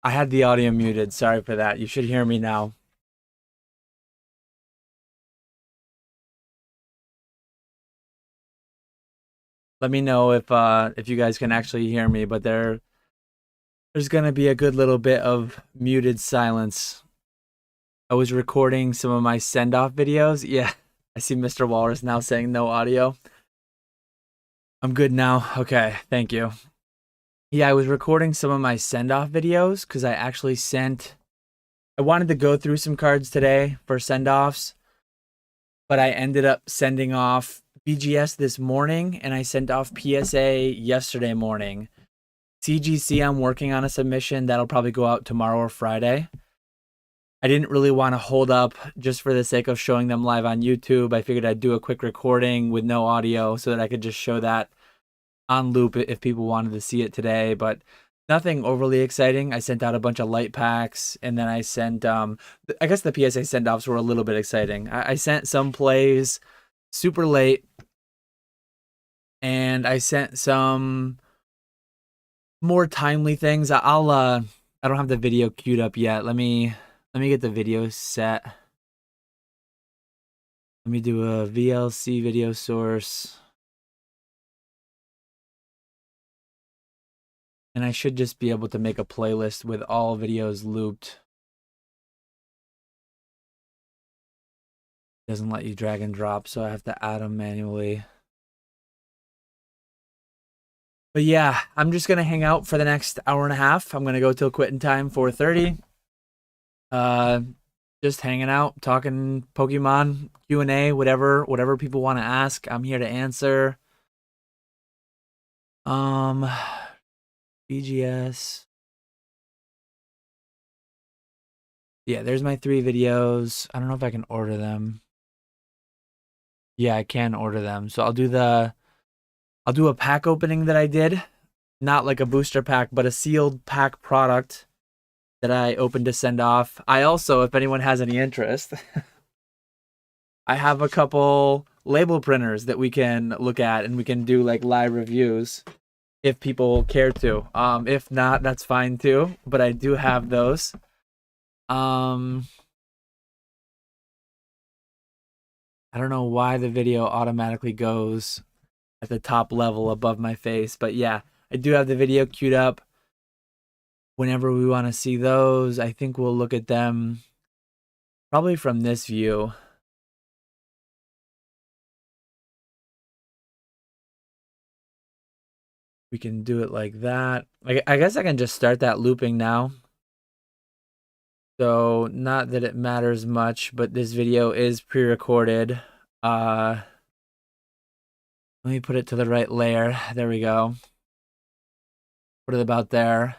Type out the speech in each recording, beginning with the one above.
I had the audio muted. Sorry for that. You should hear me now. Let me know if you guys can actually hear me, but there's gonna be a good little bit of muted silence. I was recording some of my send-off videos. Yeah, I see Mr. Walrus now saying no audio. I'm good now. Okay, thank you. Yeah, I was recording some of my send-off videos because I wanted to go through some cards today for send-offs, but I ended up sending off BGS this morning and I sent off PSA yesterday morning. CGC, I'm working on a submission that'll probably go out tomorrow or Friday. I didn't really want to hold up just for the sake of showing them live on YouTube. I figured I'd do a quick recording with no audio so that I could just show that on loop if people wanted to see it today, but nothing overly exciting. I sent out a bunch of light packs, and then I sent, I guess the PSA send-offs were a little bit exciting. I sent some plays super late, and I sent some more timely things. I don't have the video queued up yet. Let me get the video set. Let me do a VLC video source. And I should just be able to make a playlist with all videos looped. Doesn't let you drag and drop, so I have to add them manually. But yeah, I'm just gonna hang out for the next hour and a half. I'm gonna go till quitting time 4:30. Just hanging out, talking Pokemon, Q&A, whatever people want to ask. I'm here to answer. BGS. Yeah, there's my 3 videos. I don't know if I can order them. Yeah, I can order them. So I'll do a pack opening that I did. Not like a booster pack, but a sealed pack product that I opened to send off. I also, if anyone has any interest, I have a couple label printers that we can look at and we can do like live reviews if people care to. If not, that's fine too, but I do have those. I don't know why the video automatically goes at the top level above my face, but yeah, I do have the video queued up. Whenever we want to see those, I think we'll look at them probably from this view. We can do it like that. I guess I can just start that looping now. So not that it matters much, but this video is pre-recorded. Let me put it to the right layer. There we go. Put it about there.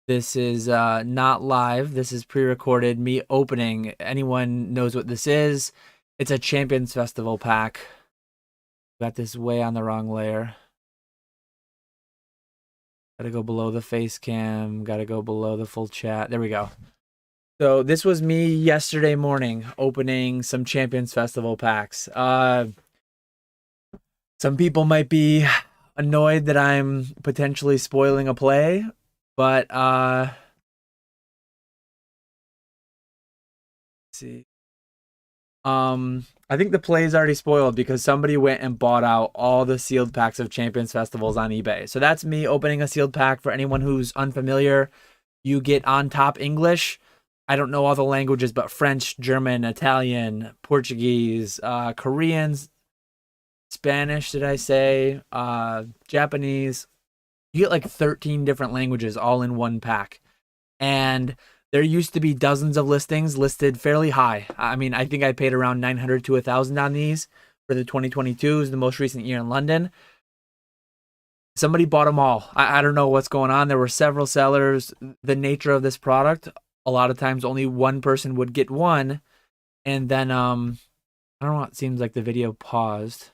This is not live. This is pre-recorded. Me opening. Anyone knows what this is? It's a Champions Festival pack. Got this way on the wrong layer. Gotta go below the face cam. Gotta go below the full chat. There we go. So this was me yesterday morning opening some Champions Festival packs. Some people might be annoyed that I'm potentially spoiling a play, but let's see. I think the play is already spoiled because somebody went and bought out all the sealed packs of Champions Festivals on eBay. So that's me opening a sealed pack. For anyone who's unfamiliar, you get on top English. I don't know all the languages, but French, German, Italian, Portuguese, Koreans, Spanish, did I say? Japanese. You get like 13 different languages all in one pack. And there used to be dozens of listings listed fairly high. I mean, I think I paid around 900 to 1,000 on these for the 2022s, the most recent year in London. Somebody bought them all. I don't know what's going on. There were several sellers. The nature of this product, a lot of times only one person would get one. And then, I don't know, it seems like the video paused.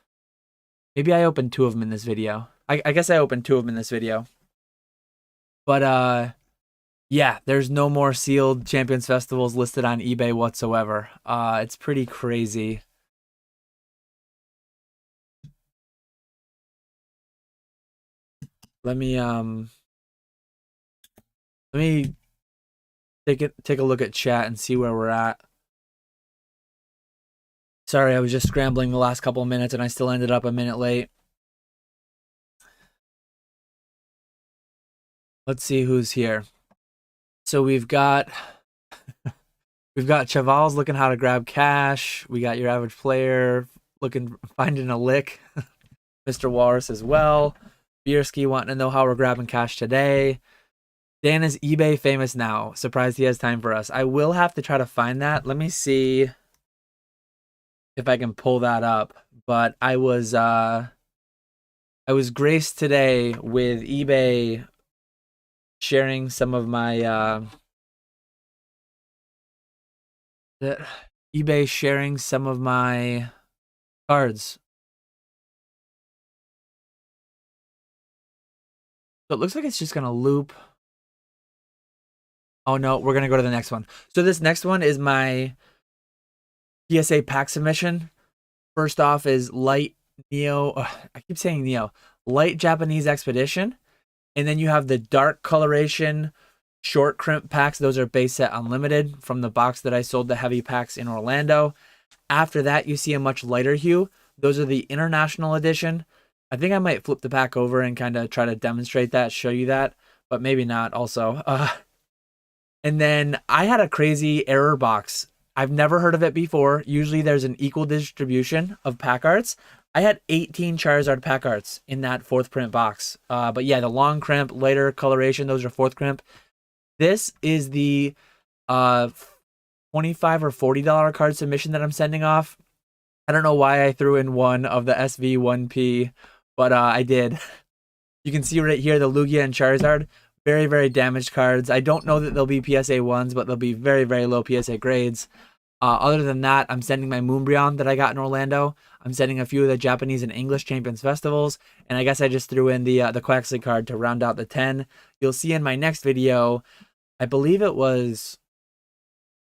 Maybe I opened 2 of them in this video. I guess I opened 2 of them in this video. But, yeah, there's no more sealed Champions Festivals listed on eBay whatsoever. It's pretty crazy. Let me Let me take a look at chat and see where we're at. Sorry, I was just scrambling the last couple of minutes and I still ended up a minute late. Let's see who's here. So we've got Chaval's looking how to grab cash. We got your average player looking finding a lick. Mr. Walrus as well. Bierski wanting to know how we're grabbing cash today. Dan is eBay famous now. Surprised he has time for us. I will have to try to find that. Let me see if I can pull that up. But I was graced today with eBay sharing some of my eBay sharing some of my cards. So it looks like it's just gonna loop. Oh no, we're gonna go to the next one. So this next one is my PSA pack submission. First off is light Neo. I keep saying Neo. Light Japanese Expedition. And then you have the dark coloration short crimp packs. Those are base set unlimited from the box that I sold the heavy packs in Orlando. After that, you see a much lighter hue. Those are the international edition. I think I might flip the pack over and kind of try to demonstrate that, show you that, but maybe not also. And then I had a crazy error box. I've never heard of it before. Usually there's an equal distribution of pack arts. I had 18 Charizard pack arts in that fourth print box. But yeah, the long crimp, lighter coloration, those are fourth crimp. This is the $25 or $40 card submission that I'm sending off. I don't know why I threw in one of the SV1P, but I did. You can see right here the Lugia and Charizard. Very, very damaged cards. I don't know that they'll be PSA 1s, but they'll be very, very low PSA grades. Other than that, I'm sending my Moonbryon that I got in Orlando. I'm sending a few of the Japanese and English Champions Festivals. And I guess I just threw in the Quaxley card to round out the 10. You'll see in my next video, I believe it was,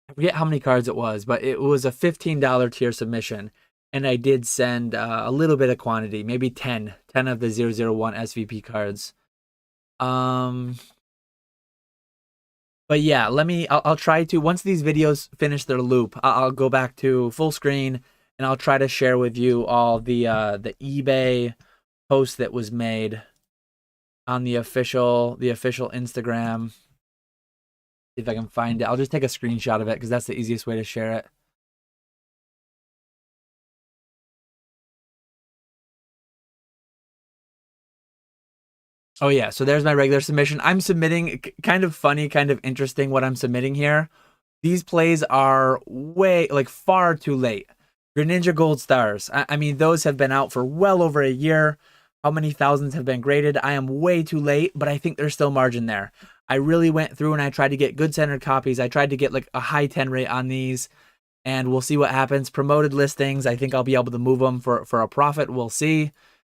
I forget how many cards it was, but it was a $15 tier submission. And I did send a little bit of quantity, maybe 10 of the 001 SVP cards. But yeah, I'll try to, once these videos finish their loop, I'll go back to full screen and I'll try to share with you all the eBay post that was made on the official Instagram. See if I can find it. I'll just take a screenshot of it because that's the easiest way to share it. Oh yeah, so there's my regular submission. I'm submitting, kind of funny, kind of interesting what I'm submitting here. These plays are way, like, far too late. Greninja Gold Stars. I mean, those have been out for well over a year. How many thousands have been graded? I am way too late, but I think there's still margin there. I really went through and I tried to get good centered copies. I tried to get like a high 10 rate on these, and we'll see what happens. Promoted listings, I think I'll be able to move them for a profit. We'll see.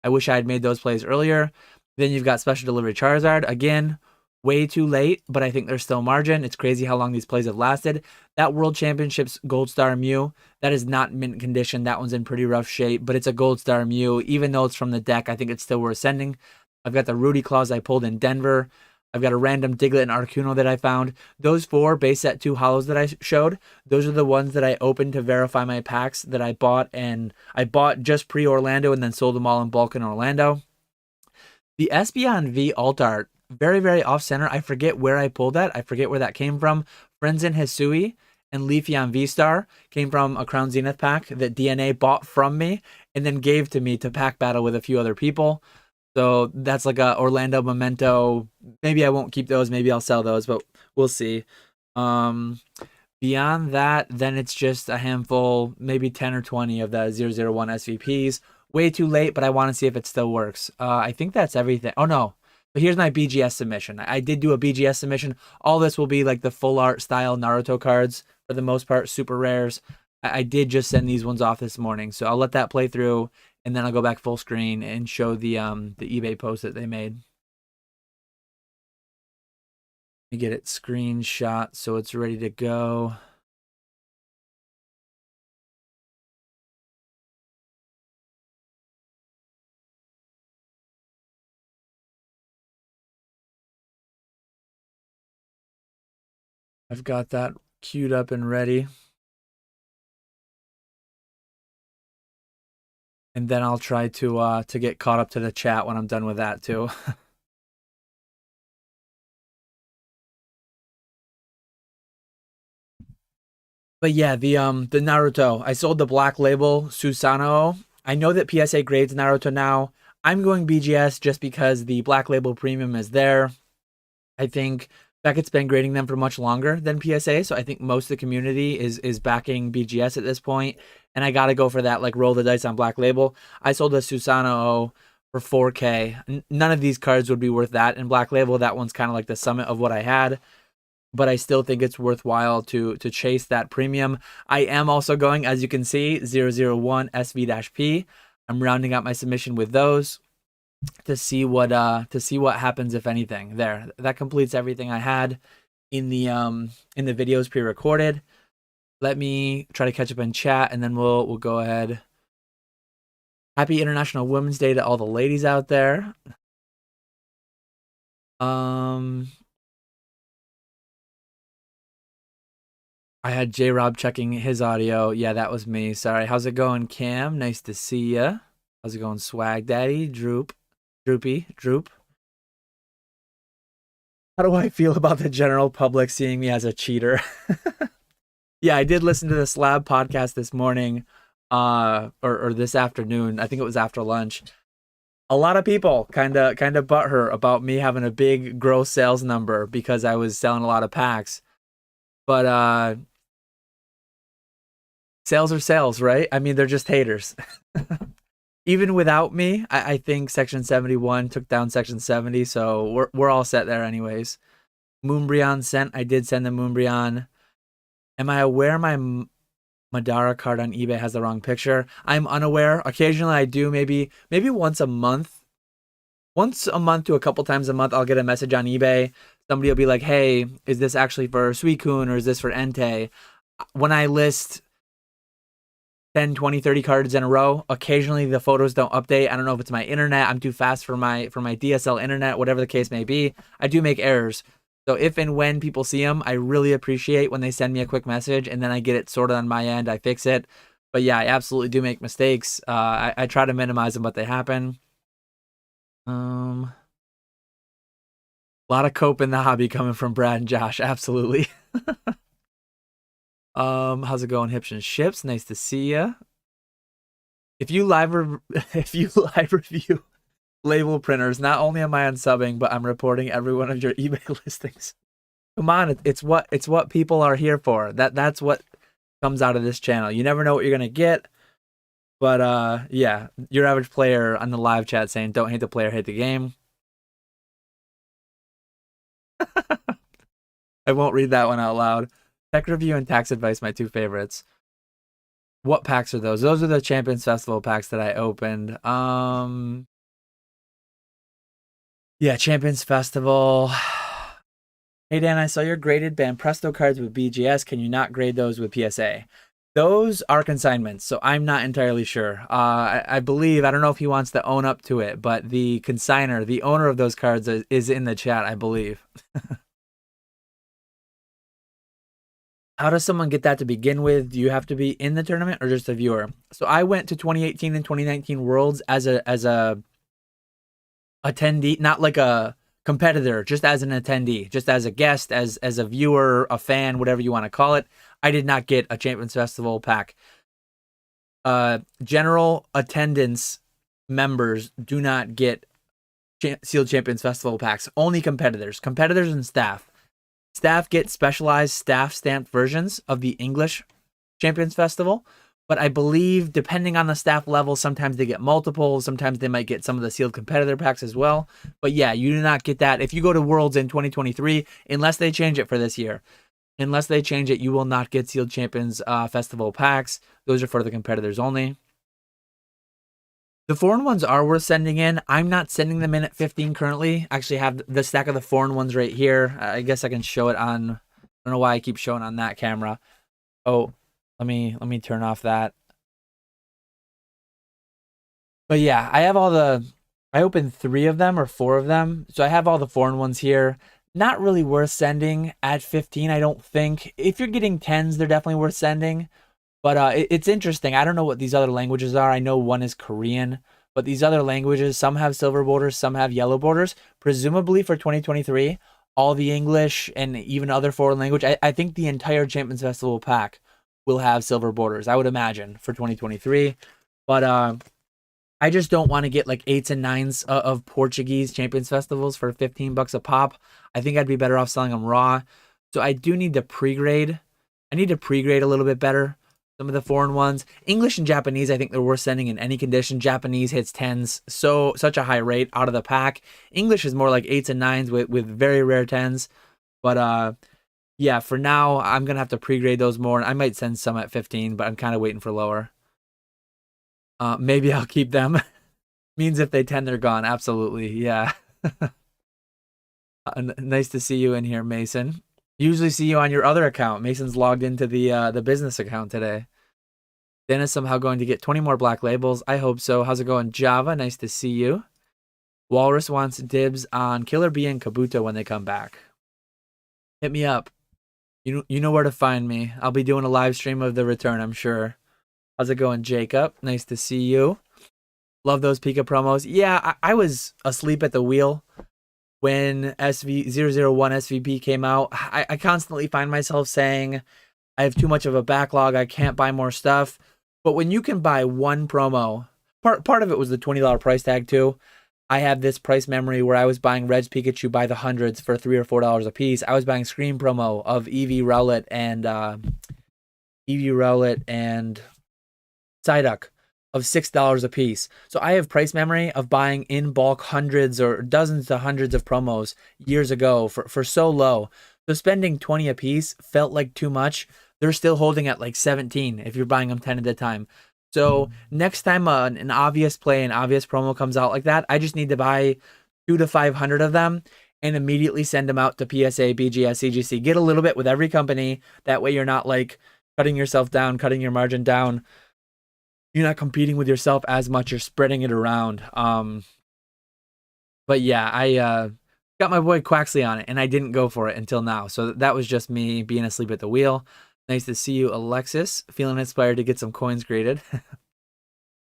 I wish I had made those plays earlier. Then you've got Special Delivery Charizard. Again, way too late, but I think there's still margin. It's crazy how long these plays have lasted. That World Championships Gold Star Mew, that is not mint condition. That one's in pretty rough shape, but it's a Gold Star Mew. Even though it's from the deck, I think it's still worth sending. I've got the Rudy Claus I pulled in Denver. I've got a random Diglett and Arcuno that I found. Those 4 base set 2 hollows that I showed, those are the ones that I opened to verify my packs that I bought, and I bought just pre-Orlando and then sold them all in bulk in Orlando. The Espeon V alt art, very, very off-center. I forget where I pulled that. I forget where that came from. Frenzen Hisui and Leafeon V-Star came from a Crown Zenith pack that DNA bought from me and then gave to me to pack battle with a few other people. So that's like a Orlando memento. Maybe I won't keep those. Maybe I'll sell those, but we'll see. Beyond that, then it's just a handful, maybe 10 or 20 of the 001 SVPs. Way too late, but I want to see if it still works. I think that's everything. Oh, no. But here's my BGS submission. I did do a BGS submission. All this will be like the full art style Naruto cards, for the most part, super rares. I did just send these ones off this morning, so I'll let that play through, and then I'll go back full screen and show the eBay post that they made. Let me get it screenshot so it's ready to go. I've got that queued up and ready. And then I'll try to get caught up to the chat when I'm done with that too. But yeah, the Naruto. I sold the black label Susanoo. I know that PSA grades Naruto now. I'm going BGS just because the black label premium is there. I think Beckett's been grading them for much longer than PSA, so I think most of the community is backing BGS at this point. And I gotta go for that, like roll the dice on black label. I sold a Susanoo for 4K. None of these cards would be worth that in black label. That one's kind of like the summit of what I had. But I still think it's worthwhile to chase that premium. I am also going, as you can see, 001 SV-P. I'm rounding out my submission with those to see what happens, if anything. There, that completes everything I had in the videos pre-recorded. Let me try to catch up in chat, and then we'll go ahead. Happy International Women's Day to all the ladies out there. I had J-Rob checking his audio. Yeah, that was me. Sorry. How's it going, Cam? Nice to see ya. How's it going, Swag Daddy? Droop. How do I feel about the general public seeing me as a cheater? Yeah, I did listen to the Slab podcast this morning, or this afternoon. I think it was after lunch. A lot of people kind of butthurt about me having a big gross sales number because I was selling a lot of packs. But sales are sales, right? I mean, they're just haters. Even without me, I think Section 71 took down Section 70, so we're all set there anyways. Moonbryon sent. I did send the Moonbryon. Am I aware my Madara card on eBay has the wrong picture? I'm unaware. Occasionally I do, maybe once a month. Once a month to a couple times a month, I'll get a message on eBay. Somebody will be like, hey, is this actually for Suicune or is this for Entei? When I list 10, 20, 30 cards in a row, occasionally the photos don't update. I don't know if it's my internet. I'm too fast for my DSL internet, whatever the case may be. I do make errors. So if and when people see them, I really appreciate when they send me a quick message and then I get it sorted on my end. I fix it. But yeah, I absolutely do make mistakes. I try to minimize them, but they happen. A lot of cope in the hobby coming from Brad and Josh. Absolutely. How's it going, Hips and Ships? Nice to see ya. If you live review label printers, not only am I unsubbing, but I'm reporting every one of your eBay listings. Come on, it's what people are here for. That's what comes out of this channel. You never know what you're gonna get. But yeah, your average player on the live chat saying, don't hate the player, hate the game. I won't read that one out loud. Tech review and tax advice, my two favorites. What packs are those? Those are the Champions Festival packs that I opened. Yeah, Champions Festival. Hey Dan, I saw your graded Banpresto cards with BGS. Can you not grade those with PSA? Those are consignments, so I'm not entirely sure. I believe, I don't know if he wants to own up to it, but the consigner, the owner of those cards is in the chat, I believe. How does someone get that to begin with? Do you have to be in the tournament or just a viewer? So I went to 2018 and 2019 Worlds as a attendee, not like a competitor, just as an attendee, just as a guest, as a viewer, a fan, whatever you want to call it. I did not get a Champions Festival pack. General attendance members do not get sealed Champions Festival packs. Only competitors and staff. Staff get specialized staff stamped versions of the English Champions Festival. But I believe, depending on the staff level, sometimes they get multiple. Sometimes they might get some of the sealed competitor packs as well. But yeah, you do not get that. If you go to Worlds in 2023, unless they change it for this year, unless they change it, you will not get sealed Champions Festival packs. Those are for the competitors only. The foreign ones are worth sending in. I'm not sending them in at 15 currently. I actually have the stack of the foreign ones right here. I guess I can show it on, I don't know why I keep showing on that camera. Oh, let me turn off that. But yeah, I have all the, I opened 3 of them or 4 of them. So I have all the foreign ones here. Not really worth sending at 15, I don't think. If you're getting 10s, they're definitely worth sending. But it's interesting. I don't know what these other languages are. I know one is Korean, but these other languages, some have silver borders, some have yellow borders. Presumably for 2023, all the English and even other foreign language, I think the entire Champions Festival pack will have silver borders, I would imagine, for 2023. But I just don't want to get like 8s and 9s of Portuguese Champions Festivals for 15 bucks a pop. I think I'd be better off selling them raw. So I do need to pre-grade. I need to pre-grade a little bit better some of the foreign ones. English and Japanese, I think they're worth sending in any condition. Japanese hits 10s, such a high rate out of the pack. English is more like 8s and 9s with very rare 10s. But yeah, for now, I'm going to have to pre-grade those more. I might send some at 15, but I'm kind of waiting for lower. Maybe I'll keep them. Means if they 10, they're gone. Absolutely. Yeah. Nice to see you in here, Mason. Usually see you on your other account. Mason's logged into the business account today. Dennis somehow going to get 20 more black labels. I hope so. How's it going, Java? Nice to see you. Walrus wants dibs on Killer Bee and Kabuto when they come back. Hit me up. You know where to find me. I'll be doing a live stream of the return, I'm sure. How's it going, Jacob? Nice to see you. Love those Pika promos. Yeah, I was asleep at the wheel when SV001 SVP came out. I constantly find myself saying I have too much of a backlog. I can't buy more stuff. But when you can buy one promo, part of it was the $20 price tag too. I have this price memory where I was buying Red's Pikachu by the hundreds for $3 or $4 a piece. I was buying Scream promo of Eevee, Rowlet, and Psyduck of $6 a piece. So I have price memory of buying in bulk hundreds or dozens to hundreds of promos years ago for so low. So spending 20 a piece felt like too much. They're still holding at like 17 if you're buying them 10 at a time. So next time an obvious play, an obvious promo comes out like that, I just need to buy 200 to 500 of them and immediately send them out to PSA, BGS, CGC. Get a little bit with every company. That way you're not like cutting yourself down, cutting your margin down. You're not competing with yourself as much. You're spreading it around. But yeah, I got my boy Quaxley on it, and I didn't go for it until now. So that was just me being asleep at the wheel. Nice to see you, Alexis. Feeling inspired to get some coins graded.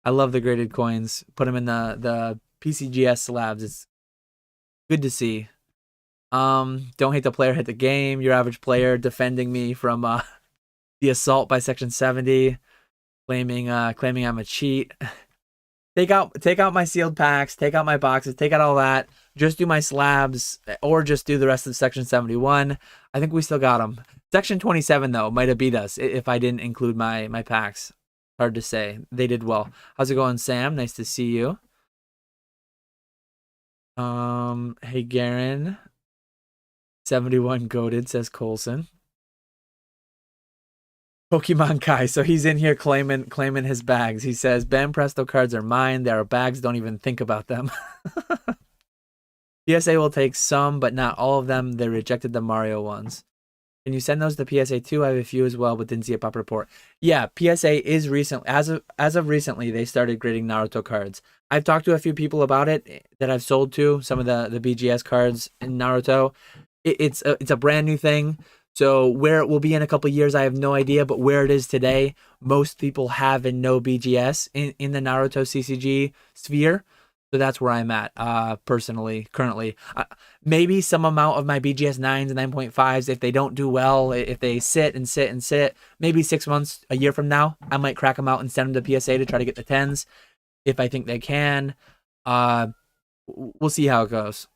I love the graded coins. Put them in the PCGS slabs. It's good to see. Don't hate the player, hit the game. Your average player defending me from the assault by Section 70. Claiming I'm a cheat. Take out my sealed packs, take out my boxes, take out all that. Just do my slabs, or just do the rest of Section 71. I think we still got them. Section 27 though might have beat us if I didn't include my packs. Hard to say. They did well. How's it going, Sam? Nice to see you. Hey Garen. 71 goated, says Colson. Pokemon Kai, so he's in here claiming his bags. He says, Ben Presto cards are mine. There are bags, don't even think about them. PSA will take some, but not all of them. They rejected the Mario ones. Can you send those to PSA too? I have a few as well, but didn't see a pop report. Yeah, PSA is recently, as of recently, they started grading Naruto cards. I've talked to a few people about it that I've sold to, some of the BGS cards in Naruto. It's a brand new thing. So where it will be in a couple years, I have no idea. But where it is today, most people have and know BGS in the Naruto CCG sphere. So that's where I'm at personally, currently. Maybe some amount of my BGS 9s and 9.5s, if they don't do well, if they sit, maybe 6 months, a year from now, I might crack them out and send them to PSA to try to get the 10s. If I think they can. We'll see how it goes.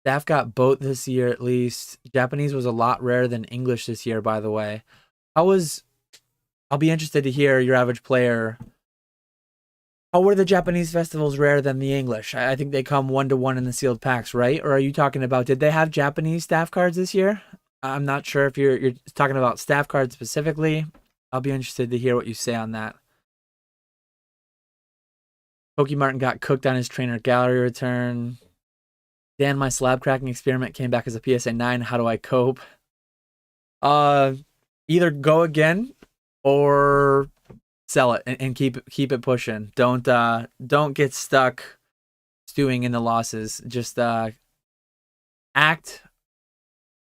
Staff got both this year at least. Japanese was a lot rarer than English this year, by the way. I'll be interested to hear your average player. How were the Japanese festivals rarer than the English? I think they come 1-to-1 in the sealed packs, right? Or are you talking about, did they have Japanese staff cards this year? I'm not sure if you're talking about staff cards specifically. I'll be interested to hear what you say on that. Pokemartin got cooked on his trainer gallery return. Dan, my slab cracking experiment came back as a PSA 9. How do I cope? Either go again or sell it and keep it pushing. Don't get stuck stewing in the losses. Just act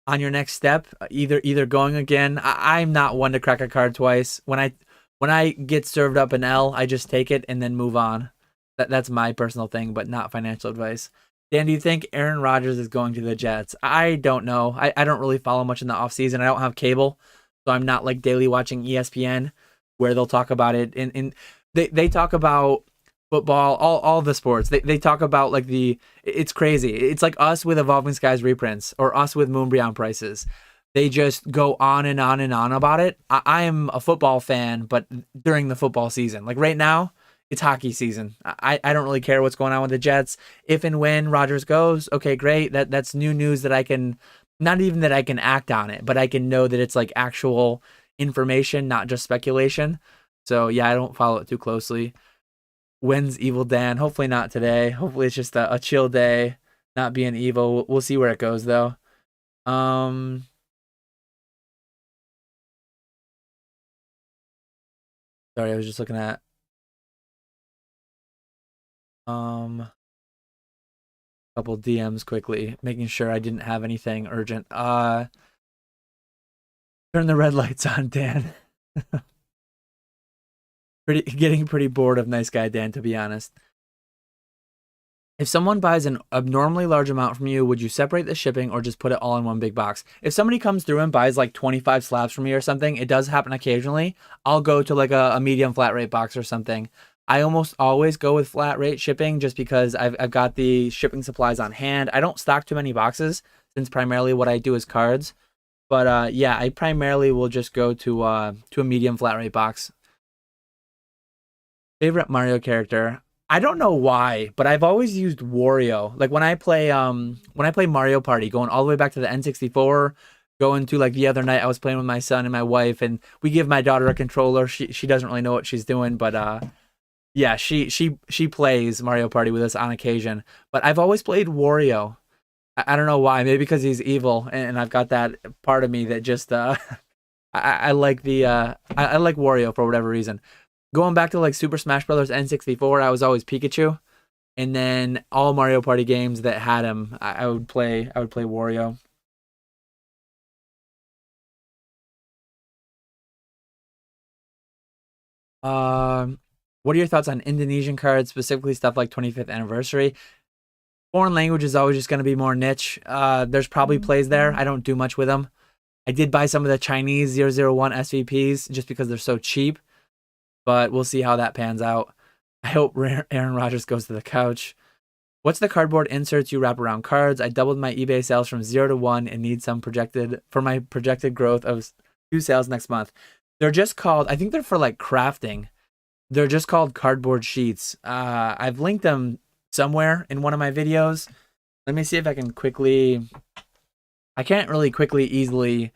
on your next step. Either going again. I'm not one to crack a card twice. When I get served up an L, I just take it and then move on. That's my personal thing, but not financial advice. Dan, do you think Aaron Rodgers is going to the Jets? I don't know. I don't really follow much in the offseason. I don't have cable, so I'm not like daily watching ESPN where they'll talk about it. And they talk about football, all the sports. They talk about like it's crazy. It's like us with Evolving Skies reprints or us with Moonbreon prices. They just go on and on and on about it. I am a football fan, but during the football season, like right now, it's hockey season. I don't really care what's going on with the Jets. If and when Rodgers goes, okay, great. That's new news that I can, not even that I can act on it, but I can know that it's like actual information, not just speculation. So yeah, I don't follow it too closely. When's Evil Dan? Hopefully not today. Hopefully it's just a chill day, not being evil. We'll see where it goes though. Sorry, I was just looking at couple DMs quickly, making sure I didn't have anything urgent. Turn the red lights on, Dan. Getting pretty bored of Nice Guy Dan, to be honest. If someone buys an abnormally large amount from you, would you separate the shipping or just put it all in one big box? If somebody comes through and buys like 25 slabs from me or something, it does happen occasionally. I'll go to like a medium flat rate box or something. I almost always go with flat rate shipping just because I've got the shipping supplies on hand. I don't stock too many boxes since primarily what I do is cards. But yeah, I primarily will just go to a medium flat rate box. Favorite Mario character? I don't know why, but I've always used Wario. Like when I play Mario Party, going all the way back to the N64, going to like the other night I was playing with my son and my wife, and we give my daughter a controller. She doesn't really know what she's doing, but yeah, she plays Mario Party with us on occasion. But I've always played Wario. I don't know why. Maybe because he's evil, and I've got that part of me that just I like I like Wario for whatever reason. Going back to like Super Smash Bros. N64, I was always Pikachu, and then all Mario Party games that had him, I would play Wario. What are your thoughts on Indonesian cards, specifically stuff like 25th anniversary? Foreign language is always just going to be more niche. There's probably plays there. I don't do much with them. I did buy some of the Chinese 001 SVPs just because they're so cheap, but we'll see how that pans out. I hope Aaron Rodgers goes to the couch. What's the cardboard inserts you wrap around cards? I doubled my eBay sales from 0 to 1 and need some for my projected growth of 2 sales next month. They're just called, I think they're for like crafting. They're just called cardboard sheets. I've linked them somewhere in one of my videos. Let me see if I can I can't really easily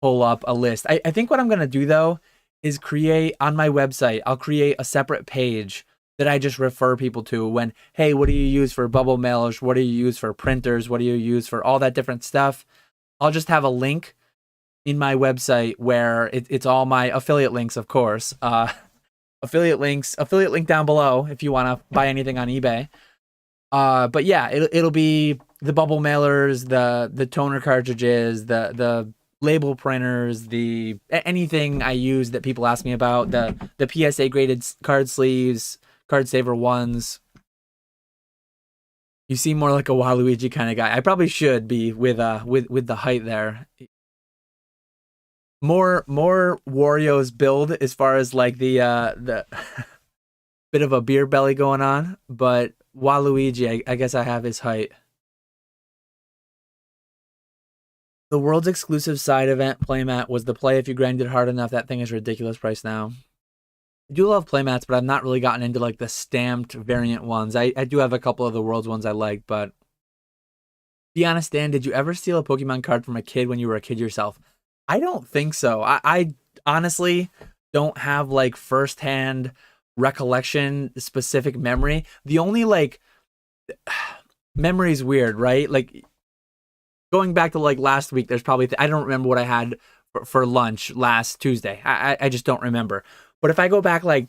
pull up a list. I think what I'm going to do though is create on my website, I'll create a separate page that I just refer people to when, hey, what do you use for bubble mailers? What do you use for printers? What do you use for all that different stuff? I'll just have a link in my website where it's all my affiliate links, of course. Affiliate link down below if you want to buy anything on eBay. But yeah, it'll be the bubble mailers, the toner cartridges, the label printers, anything I use that people ask me about, the PSA graded card sleeves, card saver ones. You seem more like a Waluigi kind of guy. I probably should be with the height there. More Wario's build as far as like the bit of a beer belly going on, but Waluigi, I guess I have his height. The world's exclusive side event playmat was the play if you grinded hard enough. That thing is ridiculous price now. I do love playmats, but I've not really gotten into like the stamped variant ones. I do have a couple of the world's ones I like, but be honest, Dan, did you ever steal a Pokemon card from a kid when you were a kid yourself? I don't think so. I honestly don't have like firsthand recollection, specific memory. The only like memory is weird, right? Like going back to like last week, there's probably I don't remember what I had for lunch last Tuesday. I just don't remember. But if I go back like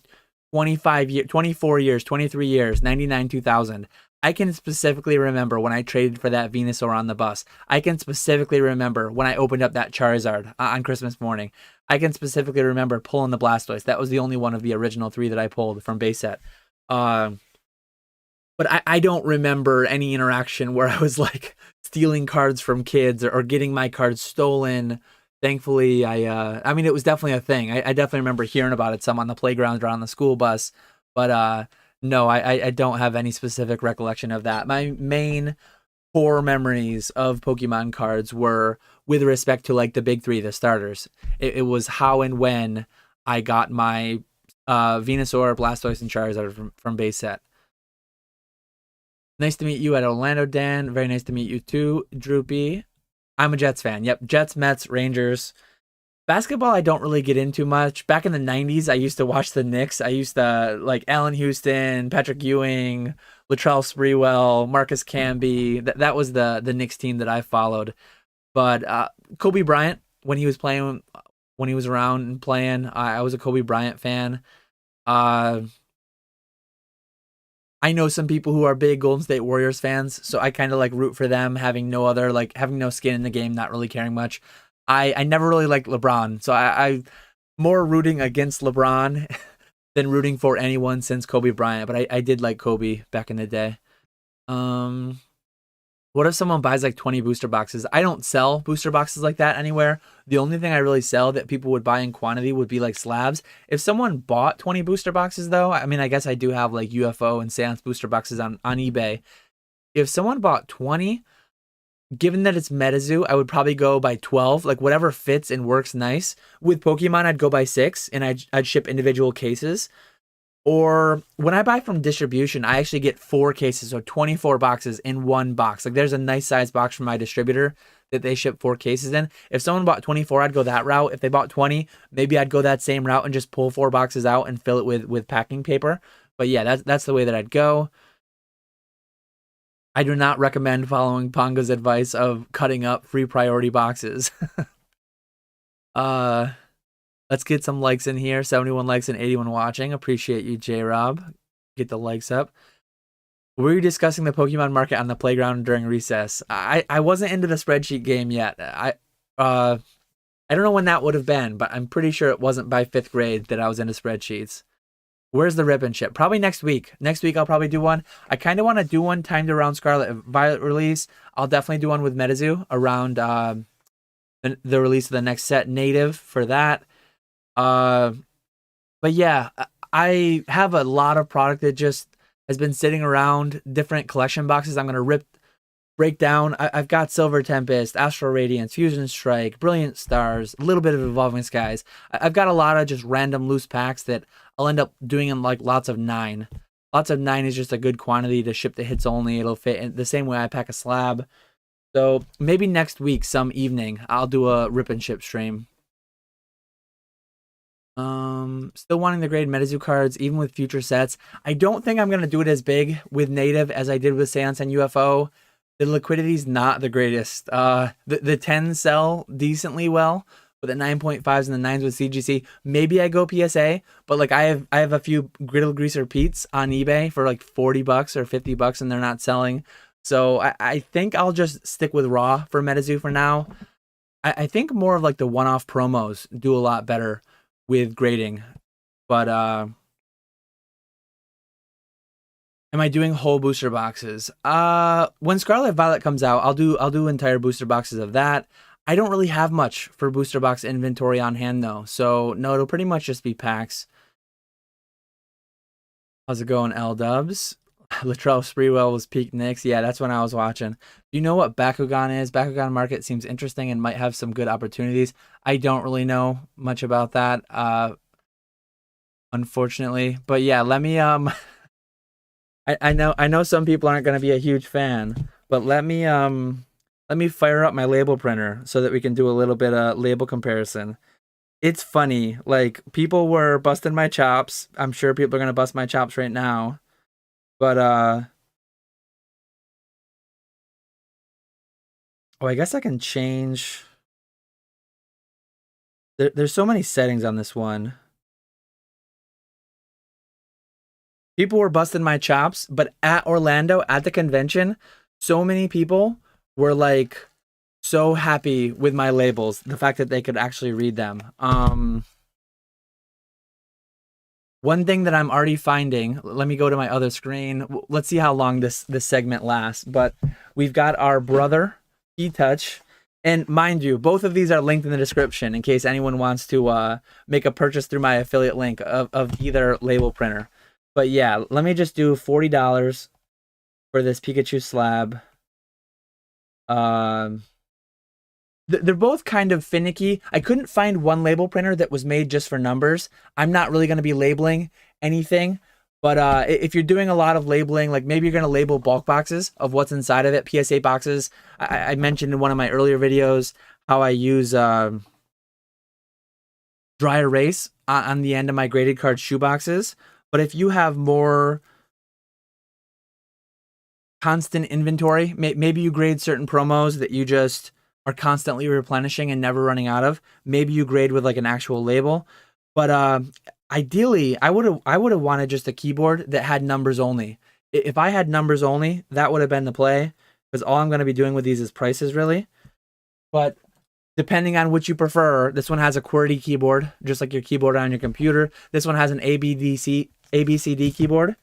25 years, 24 years, 23 years, 99, 2000, I can specifically remember when I traded for that Venusaur on the bus. I can specifically remember when I opened up that Charizard on Christmas morning. I can specifically remember pulling the Blastoise. That was the only one of the original 3 that I pulled from base set. But I don't remember any interaction where I was like stealing cards from kids or getting my cards stolen. Thankfully, I mean, it was definitely a thing. I definitely remember hearing about it some on the playground or on the school bus. But no, I don't have any specific recollection of that. My main core memories of Pokemon cards were with respect to like the big 3, the starters. It was how and when I got my Venusaur, Blastoise, and Charizard from base set. Nice to meet you at Orlando, Dan. Very nice to meet you too, Droopy. I'm a Jets fan. Yep, Jets, Mets, Rangers. Basketball, I don't really get into much. Back in the 90s, I used to watch the Knicks. I used to like Allen Houston, Patrick Ewing, Latrell Sprewell, Marcus Camby. That was the Knicks team that I followed. But Kobe Bryant, when he was playing, when he was around and playing, I was a Kobe Bryant fan. I know some people who are big Golden State Warriors fans, so I kind of like root for them, having no skin in the game, not really caring much. I never really liked LeBron, so I more rooting against LeBron than rooting for anyone since Kobe Bryant. But I did like Kobe back in the day. What if someone buys like 20 booster boxes? I don't sell booster boxes like that anywhere. The only thing I really sell that people would buy in quantity would be like slabs. If someone bought 20 booster boxes though, I mean, I guess I do have like UFO and Seance booster boxes on eBay. If someone bought 20, given that it's MetaZoo, I would probably go by 12, like whatever fits and works nice. With Pokemon, I'd go by 6 and I'd ship individual cases. Or when I buy from distribution, I actually get 4 cases, so 24 boxes in one box. Like there's a nice size box from my distributor that they ship 4 cases in. If someone bought 24, I'd go that route. If they bought 20, maybe I'd go that same route and just pull 4 boxes out and fill it with packing paper. But yeah, that's the way that I'd go. I do not recommend following Pongo's advice of cutting up free priority boxes. uh Let's get some likes in here. 71 likes and 81 watching. Appreciate you, J-Rob. Get the likes up. Were you discussing the Pokemon market on the playground during recess? I wasn't into the spreadsheet game yet. I don't know when that would have been, but I'm pretty sure it wasn't by 5th grade that I was into spreadsheets. Where's the ribbon ship? Probably next week. Next week I'll probably do one. I kind of want to do one timed around Scarlet Violet release. I'll definitely do one with MetaZoo around the release of the next set native for that. But yeah, I have a lot of product that just has been sitting around, different collection boxes. I'm gonna break down. I've got Silver Tempest, Astral Radiance, Fusion Strike, Brilliant Stars, a little bit of Evolving Skies. I've got a lot of just random loose packs that I'll end up doing in like lots of 9. Lots of 9 is just a good quantity to ship the hits only. It'll fit in the same way I pack a slab. So maybe next week, some evening, I'll do a rip and ship stream. Still wanting the grade MetaZoo cards, even with future sets. I don't think I'm gonna do it as big with native as I did with Seance and UFO. The liquidity's not the greatest. The 10s sell decently well, but the 9.5s and the 9s with CGC. Maybe I go PSA, but like I have a few Griddle Greaser Pete's on eBay for like $40 or $50 and they're not selling. So I think I'll just stick with raw for MetaZoo for now. I think more of like the one-off promos do a lot better with grading. But am I doing whole booster boxes? When Scarlet Violet comes out, I'll do entire booster boxes of that. I don't really have much for booster box inventory on hand though. So no, it'll pretty much just be packs. How's it going, L-Dubs? Latrell Sprewell was peak Knicks. Yeah, that's when I was watching. Do you know what Bakugan is? Bakugan market seems interesting and might have some good opportunities. I don't really know much about that, unfortunately. But yeah, let me I know some people aren't gonna be a huge fan, but let me fire up my label printer so that we can do a little bit of label comparison. It's funny, like people were busting my chops. I'm sure people are gonna bust my chops right now. But oh, I guess I can change. There's so many settings on this one. People were busting my chops, but at Orlando, at the convention, so many people were like so happy with my labels, the fact that they could actually read them. One thing that I'm already finding, let me go to my other screen. Let's see how long this segment lasts. But we've got our brother, E-Touch. And mind you, both of these are linked in the description in case anyone wants to make a purchase through my affiliate link of either label printer. But yeah, let me just do $40 for this Pikachu slab. They're both kind of finicky. I couldn't find one label printer that was made just for numbers. I'm not really going to be labeling anything, but if you're doing a lot of labeling, like maybe you're going to label bulk boxes of what's inside of it, PSA boxes. I mentioned in one of my earlier videos how I use dry erase on the end of my graded card shoe boxes. But if you have more constant inventory, maybe you grade certain promos that you just are constantly replenishing and never running out of. Maybe you grade with like an actual label, but ideally, I would have wanted just a keyboard that had numbers only. If I had numbers only, that would have been the play, because all I'm going to be doing with these is prices really. But depending on which you prefer, this one has a QWERTY keyboard, just like your keyboard on your computer. This one has an ABCD keyboard,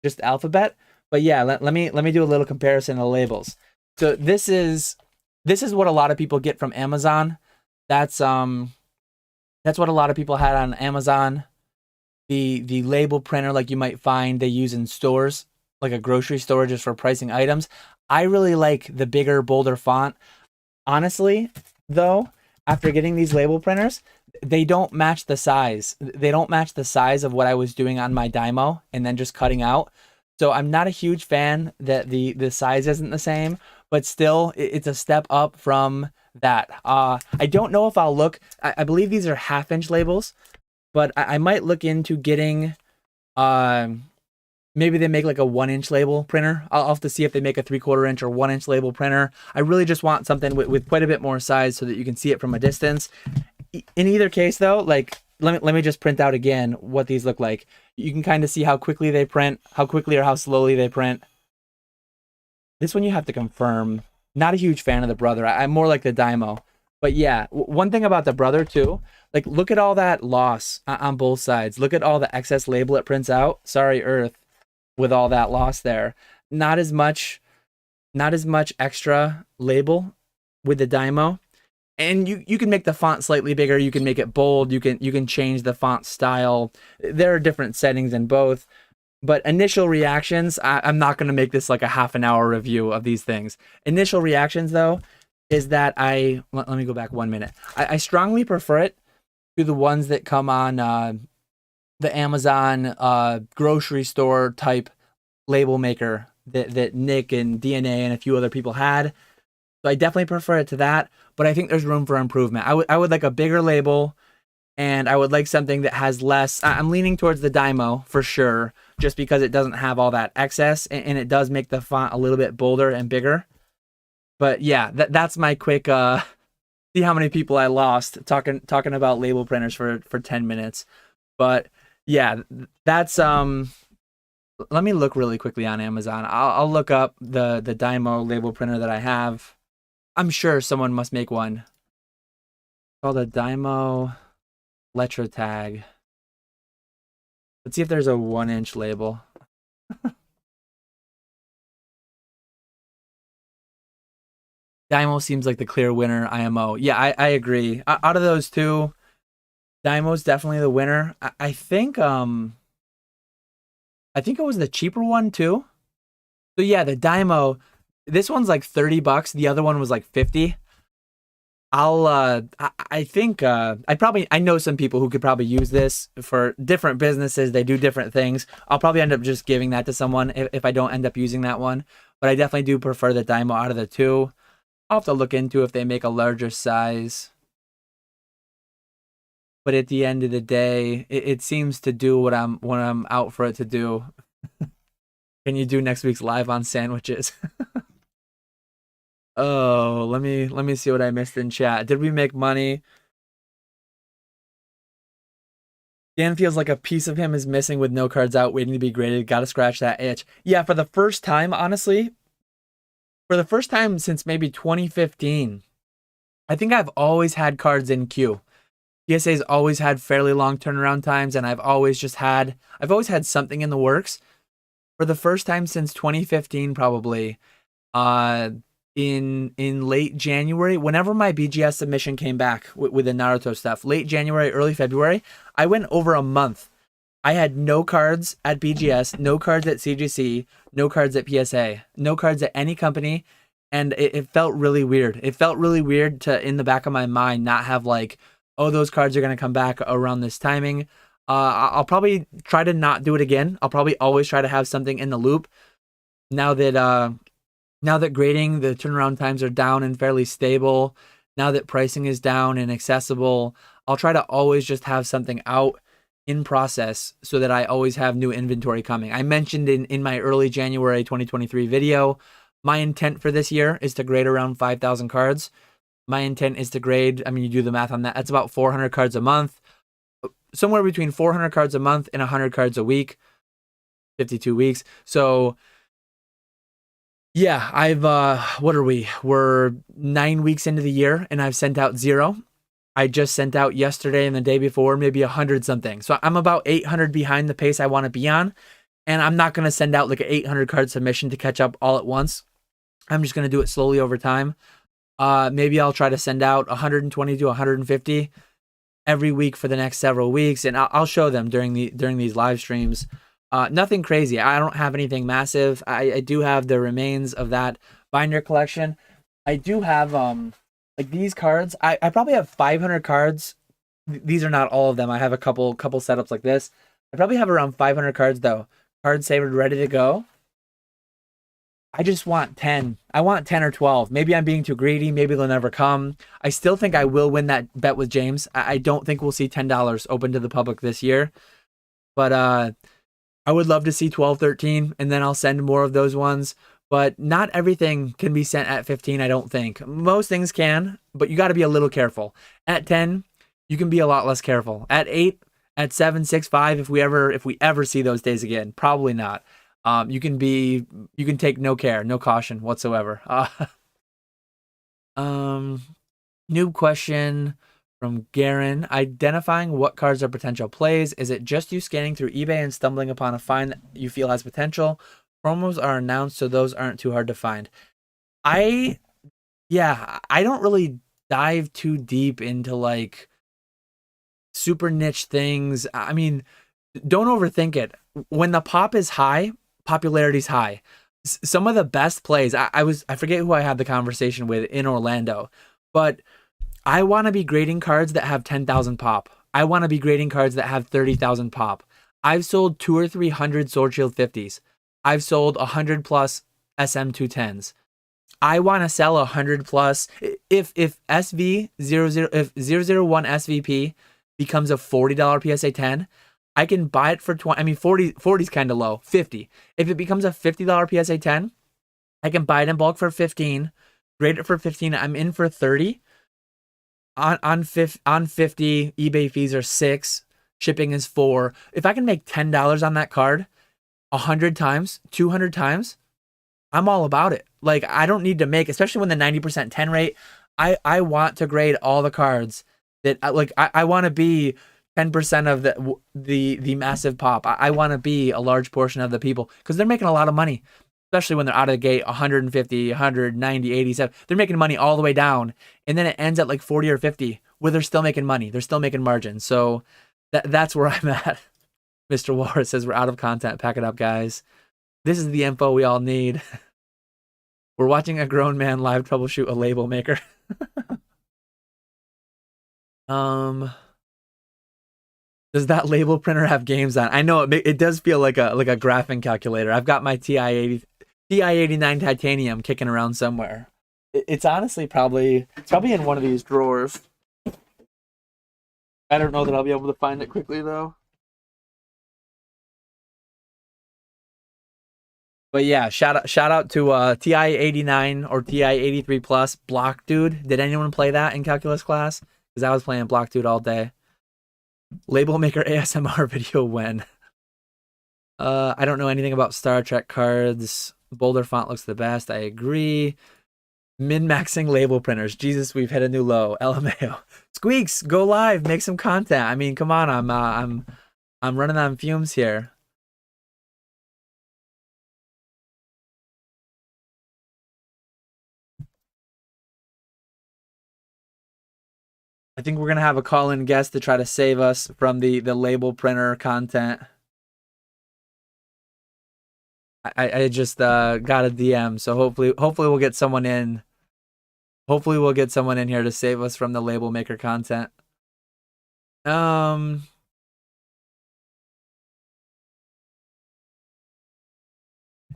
just alphabet. But yeah, let me do a little comparison of labels. So this is what a lot of people get from Amazon. That's what a lot of people had on Amazon. The label printer like you might find they use in stores, like a grocery store just for pricing items. I really like the bigger, bolder font. Honestly, though, after getting these label printers, they don't match the size. They don't match the size of what I was doing on my Dymo and then just cutting out. So I'm not a huge fan that the size isn't the same, but still it's a step up from that. I don't know if I'll look, I believe these are 1/2-inch labels, but I might look into getting, maybe they make like a 1-inch label printer. I'll have to see if they make a 3/4 inch or 1-inch label printer. I really just want something with quite a bit more size so that you can see it from a distance. In either case though, like, let me just print out again what these look like. You can kind of see how quickly they print, how quickly or how slowly they print. This one you have to confirm. Not a huge fan of the Brother. I'm more like the Dymo. But yeah, one thing about the Brother too, like look at all that loss on both sides. Look at all the excess label it prints out. Sorry, Earth, with all that loss there. Not as much extra label with the Dymo. And you can make the font slightly bigger. You can make it bold. You can change the font style. There are different settings in both. But initial reactions, I'm not going to make this like a 1/2 an hour review of these things. Initial reactions, though, is that let me go back 1 minute. I strongly prefer it to the ones that come on the Amazon grocery store type label maker that Nick and DNA and a few other people had. So I definitely prefer it to that, but I think there's room for improvement. I would like a bigger label, and I would like something that has less. I'm leaning towards the Dymo for sure, just because it doesn't have all that excess, and it does make the font a little bit bolder and bigger. But yeah, that's my quick see how many people I lost talking about label printers for 10 minutes. But yeah, that's let me look really quickly on Amazon. I'll look up the Dymo label printer that I have. I'm sure someone must make one called a Dymo Letra Tag. Let's see if there's a 1-inch label. Dymo seems like the clear winner, IMO. Yeah, I agree. Out of those two, Dymo's definitely the winner. I think it was the cheaper one too. So yeah, the Dymo, this one's like $30. The other one was like 50. I think I know some people who could probably use this for different businesses. They do different things. I'll probably end up just giving that to someone if I don't end up using that one. But I definitely do prefer the Dymo out of the two. I'll have to look into if they make a larger size. But at the end of the day, it seems to do what I'm out for it to do. Can you do next week's live on sandwiches? Oh, let me see what I missed in chat. Did we make money? Dan feels like a piece of him is missing with no cards out, waiting to be graded. Gotta scratch that itch. Yeah, for the first time, honestly, for the first time since maybe 2015, I think I've always had cards in queue. PSA's always had fairly long turnaround times, and I've always had something in the works. For the first time since 2015, probably, uh, in late January, whenever my BGS submission came back with the Naruto stuff, late January, early February, I went over a month. I had no cards at BGS, no cards at CGC, no cards at PSA, no cards at any company, and it felt really weird. It felt really weird to, in the back of my mind, not have like, oh, those cards are going to come back around this timing. I'll probably try to not do it again. I'll probably always try to have something in the loop now that grading, the turnaround times are down and fairly stable. Now that pricing is down and accessible, I'll try to always just have something out in process so that I always have new inventory coming. I mentioned in my early January 2023 video, my intent for this year is to grade around 5,000 cards. My intent is to grade, I mean, you do the math on that, that's about 400 cards a month. Somewhere between 400 cards a month and 100 cards a week, 52 weeks. So yeah, what are we? We're 9 weeks into the year and I've sent out 0. I just sent out yesterday and the day before, maybe 100 something. So I'm about 800 behind the pace I want to be on. And I'm not going to send out like an 800 card submission to catch up all at once. I'm just going to do it slowly over time. Maybe I'll try to send out 120 to 150 every week for the next several weeks, and I'll show them during these live streams. Nothing crazy. I don't have anything massive. I do have the remains of that binder collection. I do have like these cards. I probably have 500 cards. These are not all of them. I have a couple setups like this. I probably have around 500 cards though. Cards saved, ready to go. I just want 10. I want 10 or 12. Maybe I'm being too greedy. Maybe they'll never come. I still think I will win that bet with James. I don't think we'll see $10 open to the public this year. But I would love to see 12, 13, and then I'll send more of those ones. But not everything can be sent at 15, I don't think. Most things can, but you got to be a little careful. At 10, you can be a lot less careful. At 8, at 7, 6, 5, if we ever see those days again, probably not. You can take no care, no caution whatsoever. Noob question from Garen. Identifying what cards are potential plays. Is it just you scanning through eBay and stumbling upon a find that you feel has potential? Promos are announced, so those aren't too hard to find. I don't really dive too deep into like super niche things. I mean, don't overthink it. When the pop is high, popularity's high. Some of the best plays, I forget who I had the conversation with in Orlando, but I want to be grading cards that have 10,000 pop. I want to be grading cards that have 30,000 pop. I've sold 200 or 300 Sword Shield 50s. I've sold 100 plus SM210s. I want to sell 100 plus. If SV00, if 001 SVP becomes a $40 PSA 10, I can buy it for 20. I mean, 40 is kind of low. 50. If it becomes a $50 PSA 10, I can buy it in bulk for 15, grade it for 15. I'm in for 30. On 50, eBay fees are 6, shipping is 4. If I can make $10 on that card 100 times, 200 times, I'm all about it. Like, I don't need to make, especially when the 90% 10 rate, I want to grade all the cards that I want to be 10% of the massive pop. I want to be a large portion of the people because they're making a lot of money, especially when they're out of the gate 150, 190, 87. They're making money all the way down, and then it ends at like 40 or 50 where they're still making money. They're still making margin. So that's where I'm at. Mr. Walrus says we're out of content. Pack it up, guys. This is the info we all need. We're watching a grown man live troubleshoot a label maker. Does that label printer have games on? I know it does feel like a graphing calculator. I've got my TI-89 titanium kicking around somewhere. It's honestly probably in one of these drawers. I don't know that I'll be able to find it quickly though. But yeah, shout out to TI-89 or TI-83 Plus Block Dude. Did anyone play that in calculus class? Because I was playing Block Dude all day. Label maker ASMR video when? I don't know anything about Star Trek cards. Boulder font looks the best. I agree. Min-maxing label printers. Jesus, we've hit a new low. LMAO. Squeaks, go live, make some content. I mean, come on, I'm running on fumes here. I think we're gonna have a call-in guest to try to save us from the label printer content. I just got a DM, so hopefully we'll get someone in. Hopefully we'll get someone in here to save us from the label maker content.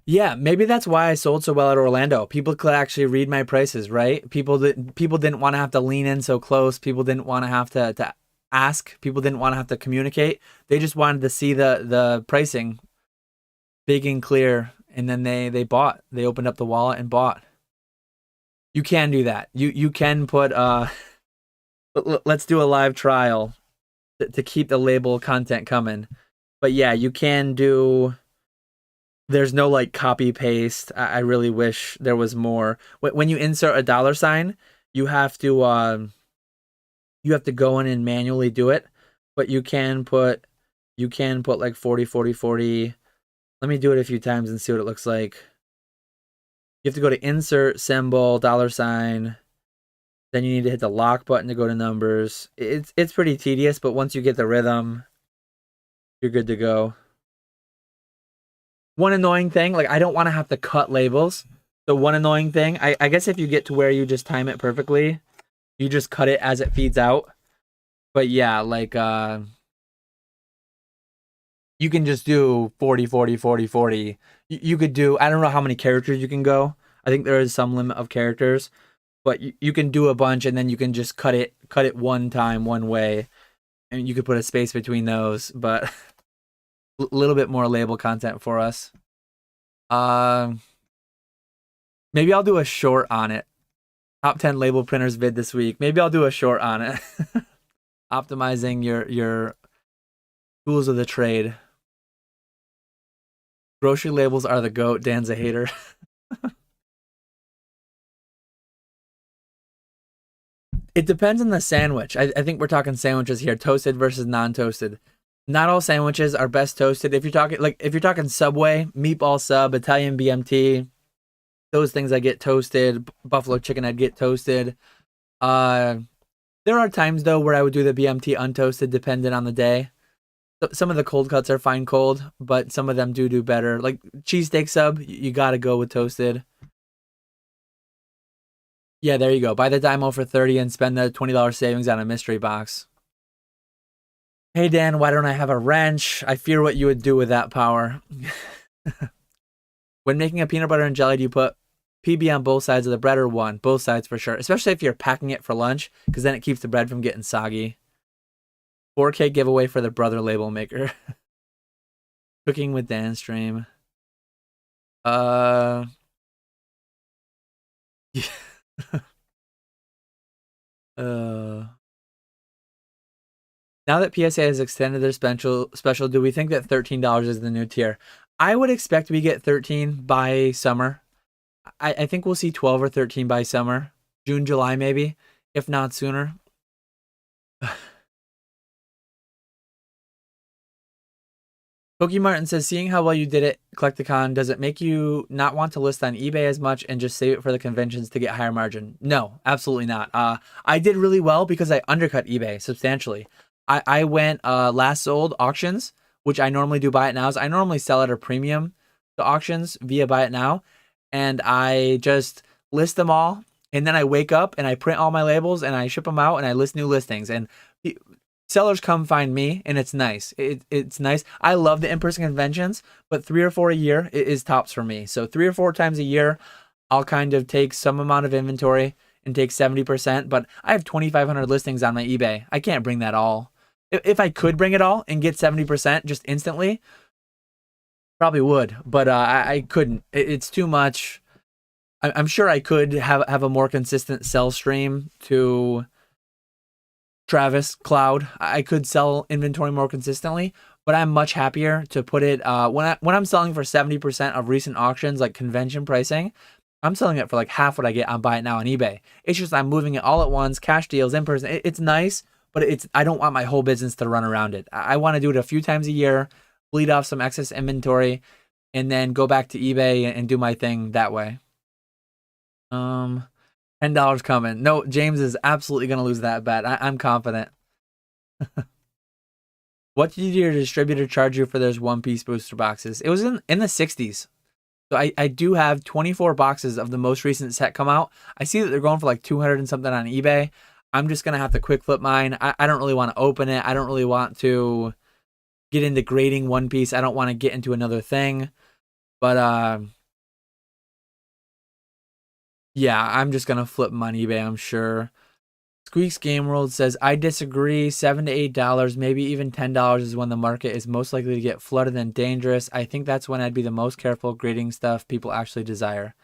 Yeah, maybe that's why I sold so well at Orlando. People could actually read my prices, right? People didn't want to have to lean in so close. People didn't want to have to ask. People didn't want to have to communicate. They just wanted to see the pricing big and clear, and then they bought. They opened up the wallet and bought. You can do that. You can put let's do a live trial to keep the label content coming. But yeah, you can do. There's no like copy paste. I really wish there was more. When you insert a dollar sign, you have to go in and manually do it. But you can put like 40, 40, 40. Let me do it a few times and see what it looks like. You have to go to insert symbol, dollar sign. Then you need to hit the lock button to go to numbers. It's pretty tedious, but once you get the rhythm, you're good to go. One annoying thing, like I don't want to have to cut labels. So one annoying thing, I guess if you get to where you just time it perfectly, you just cut it as it feeds out. But yeah, like you can just do 40, 40, 40, 40. You could do, I don't know how many characters you can go. I think there is some limit of characters, but you can do a bunch and then you can just cut it one time, one way. And you could put a space between those, but a little bit more label content for us. Maybe I'll do a short on it. Top 10 label printers vid this week. Maybe I'll do a short on it. Optimizing your tools of the trade. Grocery labels are the GOAT. Dan's a hater. It depends on the sandwich. I think we're talking sandwiches here, toasted versus non-toasted. Not all sandwiches are best toasted. If you're talking Subway, meatball sub, Italian BMT, those things I get toasted. Buffalo chicken I'd get toasted. There are times though where I would do the BMT untoasted, depending on the day. Some of the cold cuts are fine cold, but some of them do better. Like cheesesteak sub, you gotta go with toasted. Yeah, there you go. Buy the Dymo for 30 and spend the $20 savings on a mystery box. Hey Dan, why don't I have a wrench? I fear what you would do with that power. When making a peanut butter and jelly, do you put PB on both sides of the bread or one? Both sides for sure. Especially if you're packing it for lunch, because then it keeps the bread from getting soggy. 4K giveaway for the brother label maker. Cooking with Dan stream. Yeah. Now that PSA has extended their special, do we think that $13 is the new tier? I would expect we get 13 by summer. I think we'll see 12 or 13 by summer. June, July maybe, if not sooner. Pokemartin says, seeing how well you did it, Collecticon, does it make you not want to list on eBay as much and just save it for the conventions to get higher margin? No, absolutely not. I did really well because I undercut eBay substantially. I went last sold auctions, which I normally do buy it nows. I normally sell at a premium to auctions via buy it now, and I just list them all, and then I wake up and I print all my labels and I ship them out and I list new listings, and sellers come find me, and it's nice. It's nice. I love the in-person conventions, but 3 or 4 a year is tops for me. So 3 or 4 times a year, I'll kind of take some amount of inventory and take 70%, but I have 2,500 listings on my eBay. I can't bring that all. If I could bring it all and get 70% just instantly, probably would, but I couldn't. It's too much. I'm sure I could have a more consistent sell stream to Travis Cloud. I could sell inventory more consistently, but I'm much happier to put it when I'm selling for 70% of recent auctions, like convention pricing. I'm selling it for like half what I get on Buy It Now on eBay. It's just I'm moving it all at once, cash deals in person. It's nice, but I don't want my whole business to run around it. I want to do it a few times a year, bleed off some excess inventory, and then go back to eBay and do my thing that way. $10 coming. No, James is absolutely going to lose that bet. I'm confident. What did your distributor charge you for those One Piece booster boxes? It was in the 60s. So I do have 24 boxes of the most recent set come out. I see that they're going for like 200 and something on eBay. I'm just going to have to quick flip mine. I don't really want to open it. I don't really want to get into grading One Piece. I don't want to get into another thing. But yeah, I'm just going to flip them on eBay, I'm sure. Squeaks Game World says, I disagree. $7 to $8, maybe even $10 is when the market is most likely to get flooded and dangerous. I think that's when I'd be the most careful grading stuff people actually desire.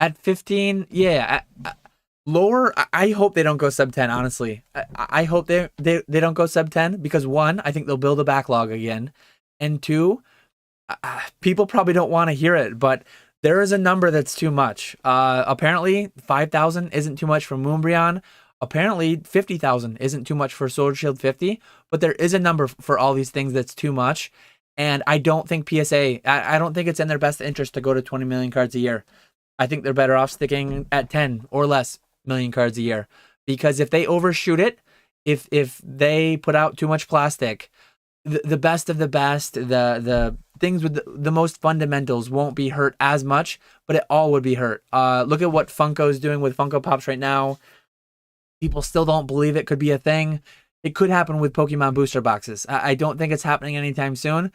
At 15, yeah. Lower, I hope they don't go sub 10, honestly. I hope they don't go sub 10 because, one, I think they'll build a backlog again. And two, people probably don't want to hear it, but there is a number that's too much. Apparently, 5,000 isn't too much for Moonbryon. Apparently, 50,000 isn't too much for Sword Shield 50. But there is a number for all these things that's too much. And I don't think PSA, I don't think it's in their best interest to go to 20 million cards a year. I think they're better off sticking at 10 or less million cards a year. Because if they overshoot it, if they put out too much plastic, the best of the best, the things with the most fundamentals won't be hurt as much, but it all would be hurt. Look at what Funko's doing with Funko Pops right now. People still don't believe it could be a thing. It could happen with Pokemon booster boxes. I don't think it's happening anytime soon,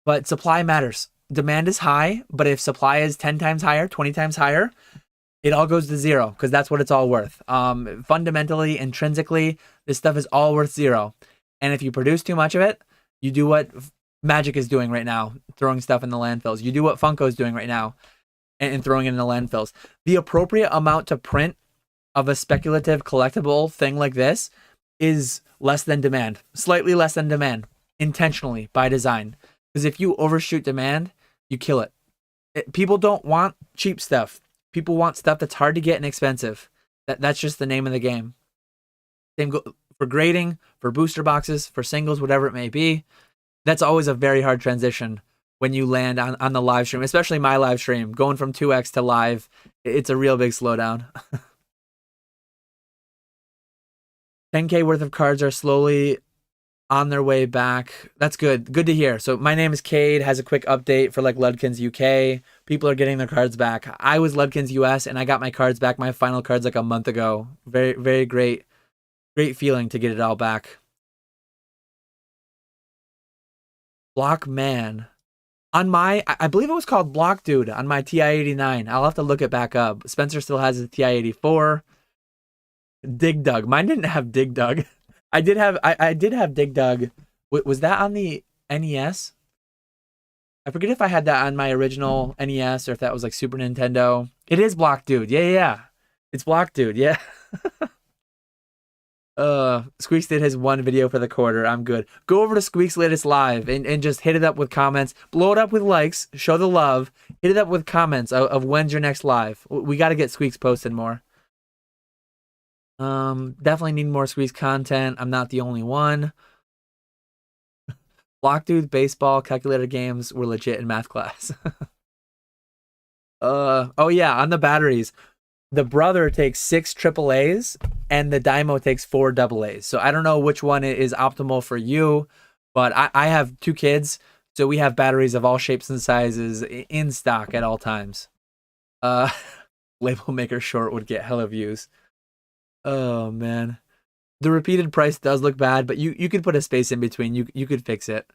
but supply matters. Demand is high, but if supply is 10 times higher, 20 times higher, it all goes to zero because that's what it's all worth. Fundamentally, intrinsically, this stuff is all worth zero. And if you produce too much of it, you do what Magic is doing right now, throwing stuff in the landfills. You do what Funko is doing right now and throwing it in the landfills. The appropriate amount to print of a speculative collectible thing like this is less than demand, slightly less than demand, intentionally by design. Because if you overshoot demand, you kill it. People don't want cheap stuff. People want stuff that's hard to get and expensive. That's just the name of the game. Same for grading, for booster boxes, for singles, whatever it may be. That's always a very hard transition when you land on the live stream, especially my live stream. Going from 2x to live, it's a real big slowdown. 10K worth of cards are slowly on their way back. That's good. Good to hear. So my name is Cade, has a quick update for like Ludkins UK. People are getting their cards back. I was Ludkins US and I got my cards back, my final cards like a month ago. Very, very great feeling to get it all back. Block Man. On my, I believe it was called Block Dude on my TI-89. I'll have to look it back up. Spencer still has his TI-84. Dig Dug. Mine didn't have Dig Dug. I did have Dig Dug. Was that on the NES? I forget if I had that on my original NES or if that was like Super Nintendo. It is Block Dude. Yeah. It's Block Dude. Yeah. Squeaks did his one video for the quarter. I'm good. Go over to Squeaks' latest live and just hit it up with comments. Blow it up with likes. Show the love. Hit it up with comments of when's your next live. We got to get Squeaks posted more. Definitely need more Squeaks content. I'm not the only one. Block Dude, baseball, calculator games were legit in math class. Oh yeah, on the batteries. The brother takes 6 AAAs and the Dymo takes 4 AAs. So I don't know which one is optimal for you, but I have 2 kids, so we have batteries of all shapes and sizes in stock at all times. Label maker short would get hella views. Oh man. The repeated price does look bad, but you could put a space in between. You could fix it.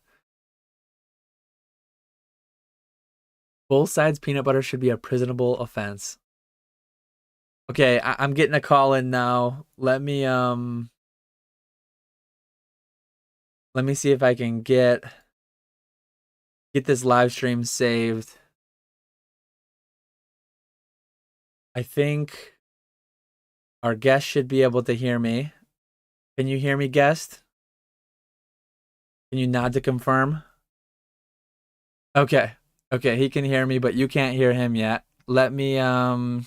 Both sides peanut butter should be a prisonable offense. Okay, I'm getting a call in now. Let me see if I can get this live stream saved. I think our guest should be able to hear me. Can you hear me, guest? Can you nod to confirm? Okay. Okay, he can hear me, but you can't hear him yet. Let me I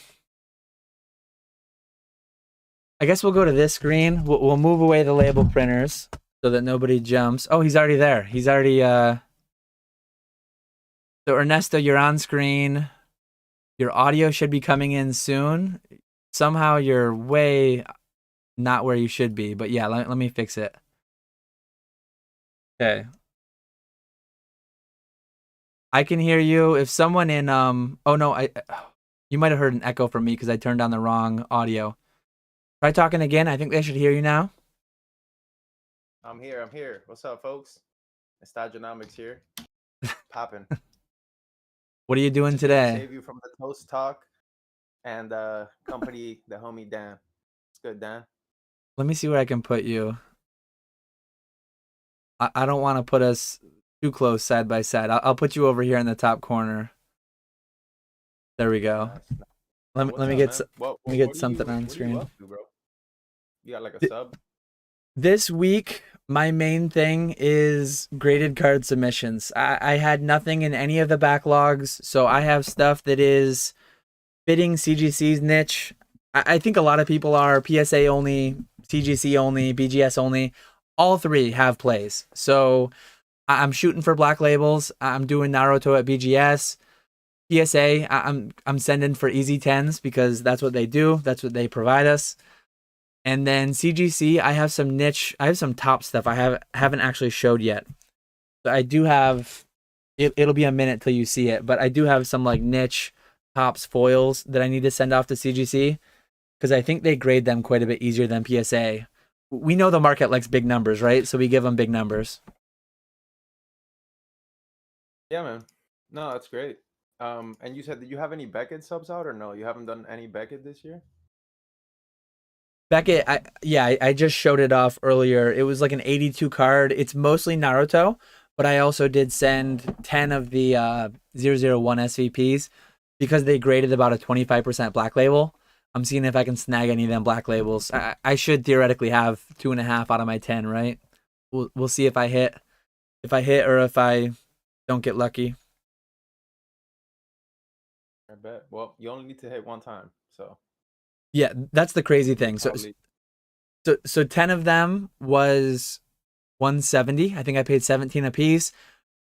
guess we'll go to this screen. We'll move away the label printers so that nobody jumps. Oh, he's already there. He's already So Ernesto, you're on screen. Your audio should be coming in soon. Somehow you're way not where you should be, but yeah, let me fix it. Okay. I can hear you. If someone in oh no, I you might have heard an echo from me because I turned on the wrong audio. Try talking again. I think they should hear you now. I'm here. I'm here. What's up, folks? Nostalgianomics here. Popping. What are you doing Just here to today? save you from the toast talk and company the homie Dan. It's good, Dan. Let me see where I can put you. I don't want to put us too close side by side. I'll put you over here in the top corner. There we go. Nice. Let What's me up, get man? let me get something on What are you screen. up to, bro? You got like a sub? This week, my main thing is graded card submissions. I had nothing in any of the backlogs, so I have stuff that is fitting CGC's niche. I think a lot of people are PSA only, CGC only, BGS only. All three have plays. So I'm shooting for black labels. I'm doing Naruto at BGS. PSA, I'm sending for easy tens because that's what they do. That's what they provide us. And then CGC, I have some niche. I have some top stuff haven't actually showed yet. So I do have. It'll be a minute till you see it, but I do have some like niche tops foils that I need to send off to CGC because I think they grade them quite a bit easier than PSA. We know the market likes big numbers, right? So we give them big numbers. Yeah, man. No, that's great. And you said, did you have any Beckett subs out or no? You haven't done any Beckett this year? Beckett, I just showed it off earlier. It was like an 82 card. It's mostly Naruto, but I also did send 10 of the 001 SVPs because they graded about a 25% black label. I'm seeing if I can snag any of them black labels. I should theoretically have 2.5 out of my 10, right? We'll see if I hit or if I don't get lucky. I bet. Well, you only need to hit one time, so Yeah, that's the crazy you'll thing. probably. So 10 of them was 170. I think I paid 17 a piece.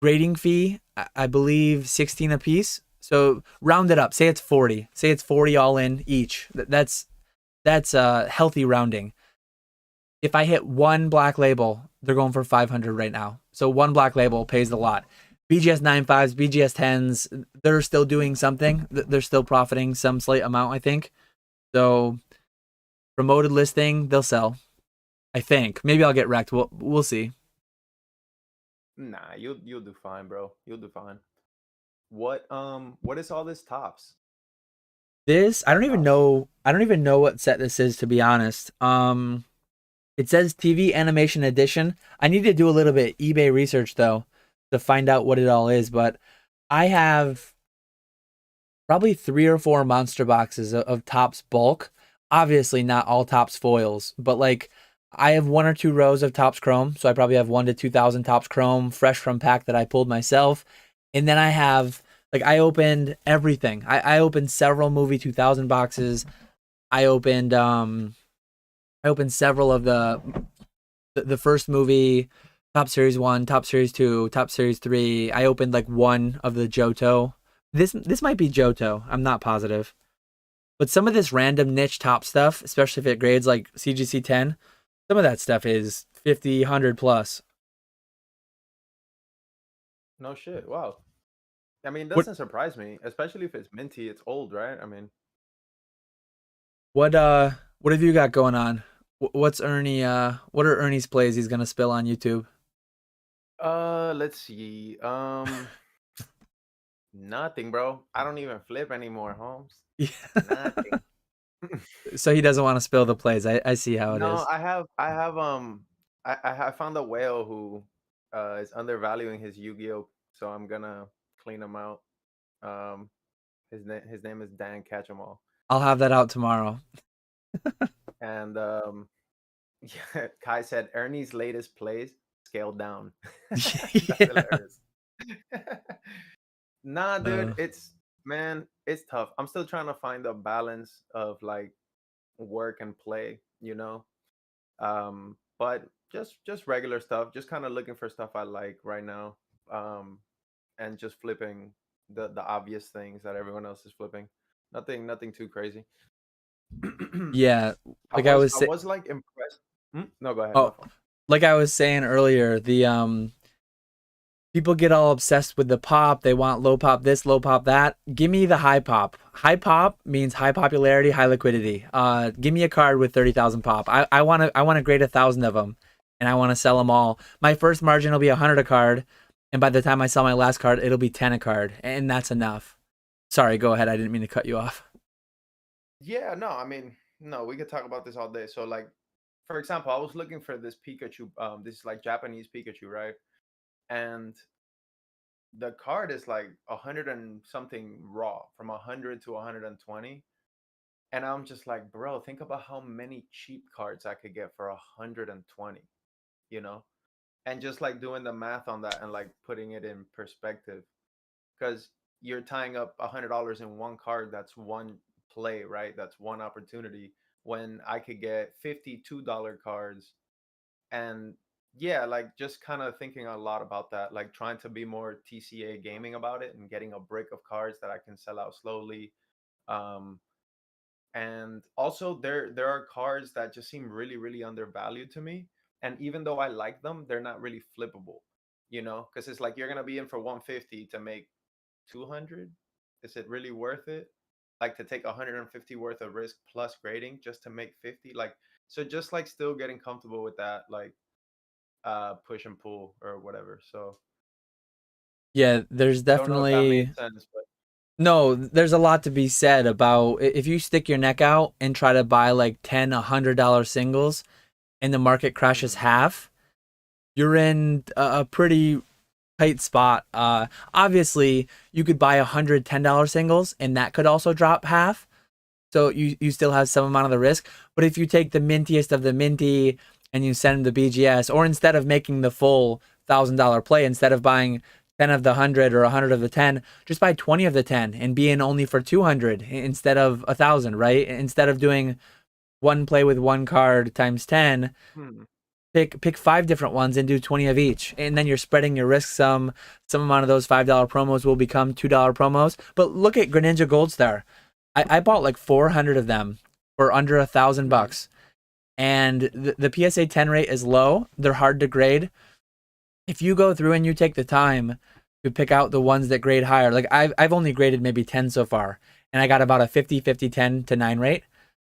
Grading fee, I believe 16 a piece. So round it up. Say it's 40. Say it's 40 all in each. That's healthy rounding. If I hit one black label, they're going for 500 right now. So one black label pays a lot. BGS 95s, BGS 10s, they're still doing something. They're still profiting some slight amount, I think. So promoted listing, they'll sell. I think. Maybe I'll get wrecked. We'll see. Nah, you'll do fine, bro. You'll do fine. What is all this tops? This I don't even Tops. know. I don't even know what set this is to be honest. It says TV animation edition. I need to do a little bit eBay research though to find out what it all is. But I have probably 3 or 4 monster boxes of Topps bulk. Obviously, not all Topps foils, but like I have 1 or 2 rows of Topps Chrome. So I probably have 1 to 2,000 Topps Chrome fresh from pack that I pulled myself. And then I have like I opened everything. I opened several movie 2000 boxes. I opened I opened several of the first movie, Top Series 1, Top Series 2, Top Series 3. I opened like one of the Johto. This might be Johto. I'm not positive. But some of this random niche top stuff, especially if it grades like CGC 10, some of that stuff is 50, 100 plus. No shit. Wow. I mean, it What doesn't surprise me, especially if it's minty. It's old, right? I mean, what uh what have you got going on? What's Ernie what are Ernie's plays he's going to spill on YouTube? let's see. Nothing, bro. I don't even flip anymore, Holmes. Nothing. So he doesn't want to spill the plays. I see how it No, is. I found a whale who is undervaluing his Yu-Gi-Oh, so I'm gonna clean him out. Um, his name is Dan Catch'em All, I'll have that out tomorrow. and Yeah, Kai said Ernie's latest plays scaled down. That's Yeah. hilarious. Nah, dude, Uh, it's tough. I'm still trying to find a balance of like work and play, you know. But just regular stuff, just kind of looking for stuff I like right now. Um, and just flipping the obvious things that everyone else is flipping. Nothing too crazy. yeah, I like I was was I saying. was like impressed. No, go ahead. My Oh, fault. like I was saying earlier, the people get all obsessed with the pop. They want low pop this, low pop that. Give me the high pop. High pop means high popularity, high liquidity. Give me a card with 30,000 pop. I want to grade 1,000 of them, and I want to sell them all. My first margin will be 100 a card, and by the time I sell my last card, it'll be 10 a card, and that's enough. Sorry, go ahead. I didn't mean to cut you off. Yeah, no, I mean, no, we could talk about this all day. So like, for example, I was looking for this Pikachu, this like Japanese Pikachu, right? And the card is like 100 and something raw, from 100 to 120. And I'm just like, bro, think about how many cheap cards I could get for 120, you know? And just like doing the math on that and like putting it in perspective, because you're tying up $100 in one card. That's one play, right? That's one opportunity. When I could get $52 cards, and yeah, like just kind of thinking a lot about that, like trying to be more TCA gaming about it and getting a break of cards that I can sell out slowly. Um, and also there are cards that just seem really undervalued to me, and even though I like them, they're not really flippable, because it's like you're gonna be in for 150 to make 200. Is it really worth it, like to take 150 worth of risk plus grading just to make 50? Like, so just like still getting comfortable with that, like push and pull or whatever. So Yeah, there's don't know if that made definitely sense, but no, there's a lot to be said about if you stick your neck out and try to buy like 10, $100 singles and the market crashes mhm. half, you're in a pretty tight spot. Obviously, you could buy $110 singles and that could also drop half. So you still have some amount of the risk. But if you take the mintiest of the minty and you send them to BGS, or instead of making the full $1,000 play, instead of buying 10 of the 100 or 100 of the 10, just buy 20 of the 10 and be in only for 200 instead of 1,000, right? Instead of doing one play with one card times 10, Hmm. pick five different ones and do 20 of each, and then you're spreading your risk. Some amount of those $5 promos will become $2 promos. But look at Greninja Gold Star. I bought like 400 of them for under 1,000 Hmm. bucks, and the PSA 10 rate is low. They're hard to grade. If you go through and you take the time to pick out the ones that grade higher, like I've only graded maybe 10 so far, and I got about a 50-50-10 to 9 rate.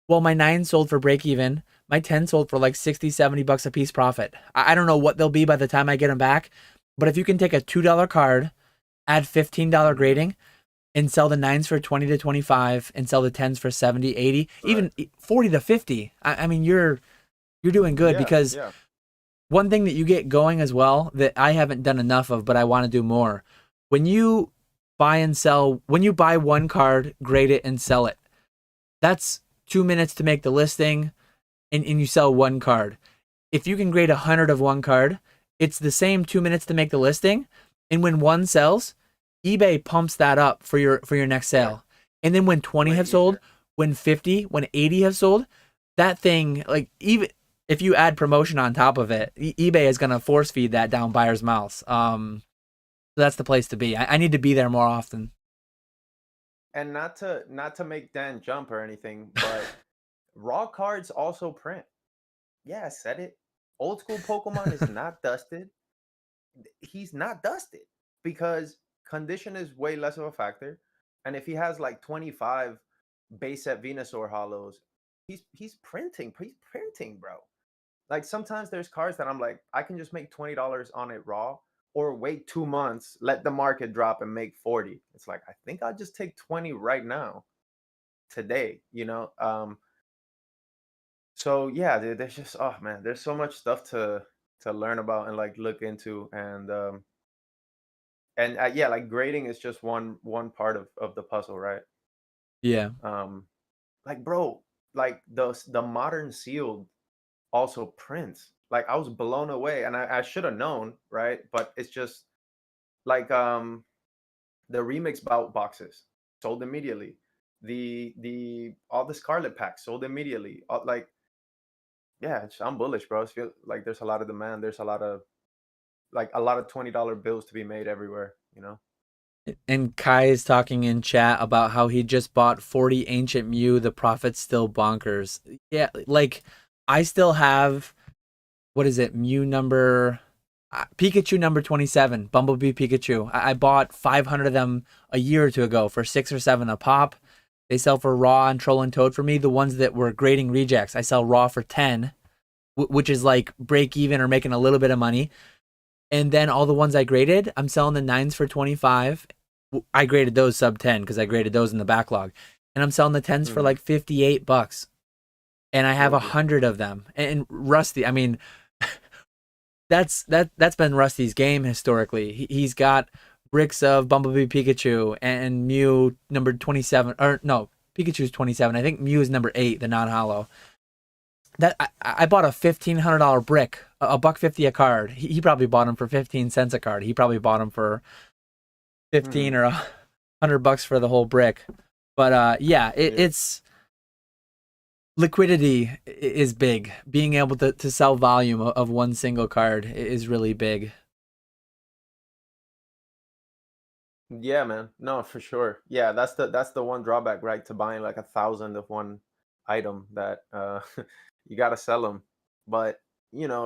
Well, my 9 sold for break even. My 10 sold for like 60, $70 a piece profit. I don't know what they'll be by the time I get them back, but if you can take a $2 card, add $15 Hmm. grading, and sell the 9s for 20 to 25 and sell the 10s for 70, 80, Right. even 40 to 50. I mean, you're doing good, Yeah. because Yeah. one thing that you get going as well that I haven't done enough of, but I want to do more. When you when you buy one card, grade it and sell it. That's 2 minutes to make the listing, and you sell one card. If you can grade 100 of one card, it's the same 2 minutes to make the listing. And when one sells, eBay pumps that up for your next Right. sale. And then when 20 Way have sold, easier. when 50, when 80 have sold, that thing, like, even if you add promotion on top of it, eBay is gonna force feed that down buyers' mouths. So that's the place to be. I need to be there more often. And not to make Dan jump or anything, but raw cards also print. Yeah, I said it. Old school Pokemon is not dusted. He's not dusted because condition is way less of a factor. And if he has like 25 base set Venusaur hollows, he's printing. He's printing, bro. Like sometimes there's cards that I'm like, I can just make $20 on it raw, or wait 2 months, let the market drop and make 40. It's like I think I'll just take 20 right now, today, so yeah, dude, there's just, oh man, there's so much stuff to learn about and like look into, and yeah, like grading is just one part of the puzzle, right? Yeah. um like, bro, like the modern sealed also prints. Like I was blown away, and I should have known, right? But it's just like the remix bout boxes sold immediately. The all the Scarlet packs sold immediately. Like yeah, I'm bullish, bro. I feel like there's a lot of demand. There's a lot of $20 bills to be made everywhere. You know. And Kai is talking in chat about how he just bought 40 Ancient Mew. The profit's still bonkers. Yeah, like I still have, what is it, Mew number, Pikachu number 27, Bumblebee Pikachu. I bought 500 of them a year or two ago for 6 or 7 a pop. They sell for raw and Troll and Toad for me. The ones that were grading rejects, I sell raw for 10, which is like break even or making a little bit of money. And then all the ones I graded, I'm selling the 9s for 25. I graded those sub 10 because I graded those in the backlog. And I'm selling the 10s for Mhm. like $58. And I have Told you. 100 of them. And Rusty, I mean, that's been Rusty's game historically. He's got bricks of Bumblebee Pikachu and Mew number 27, or no, Pikachu's 27. I think Mew is number 8, the non-hollow. That I bought a $1,500 brick, a buck 50 a card. He probably bought them for 15 cents a card. He probably bought them for 15 Mhm. or $100 for the whole brick. But yeah, Yeah. it's liquidity is big. Being able to sell volume of one single card is really big. Yeah, man. No, for sure. Yeah, that's the one drawback, right? To buying like 1,000 of one item that you gotta sell them. But you know,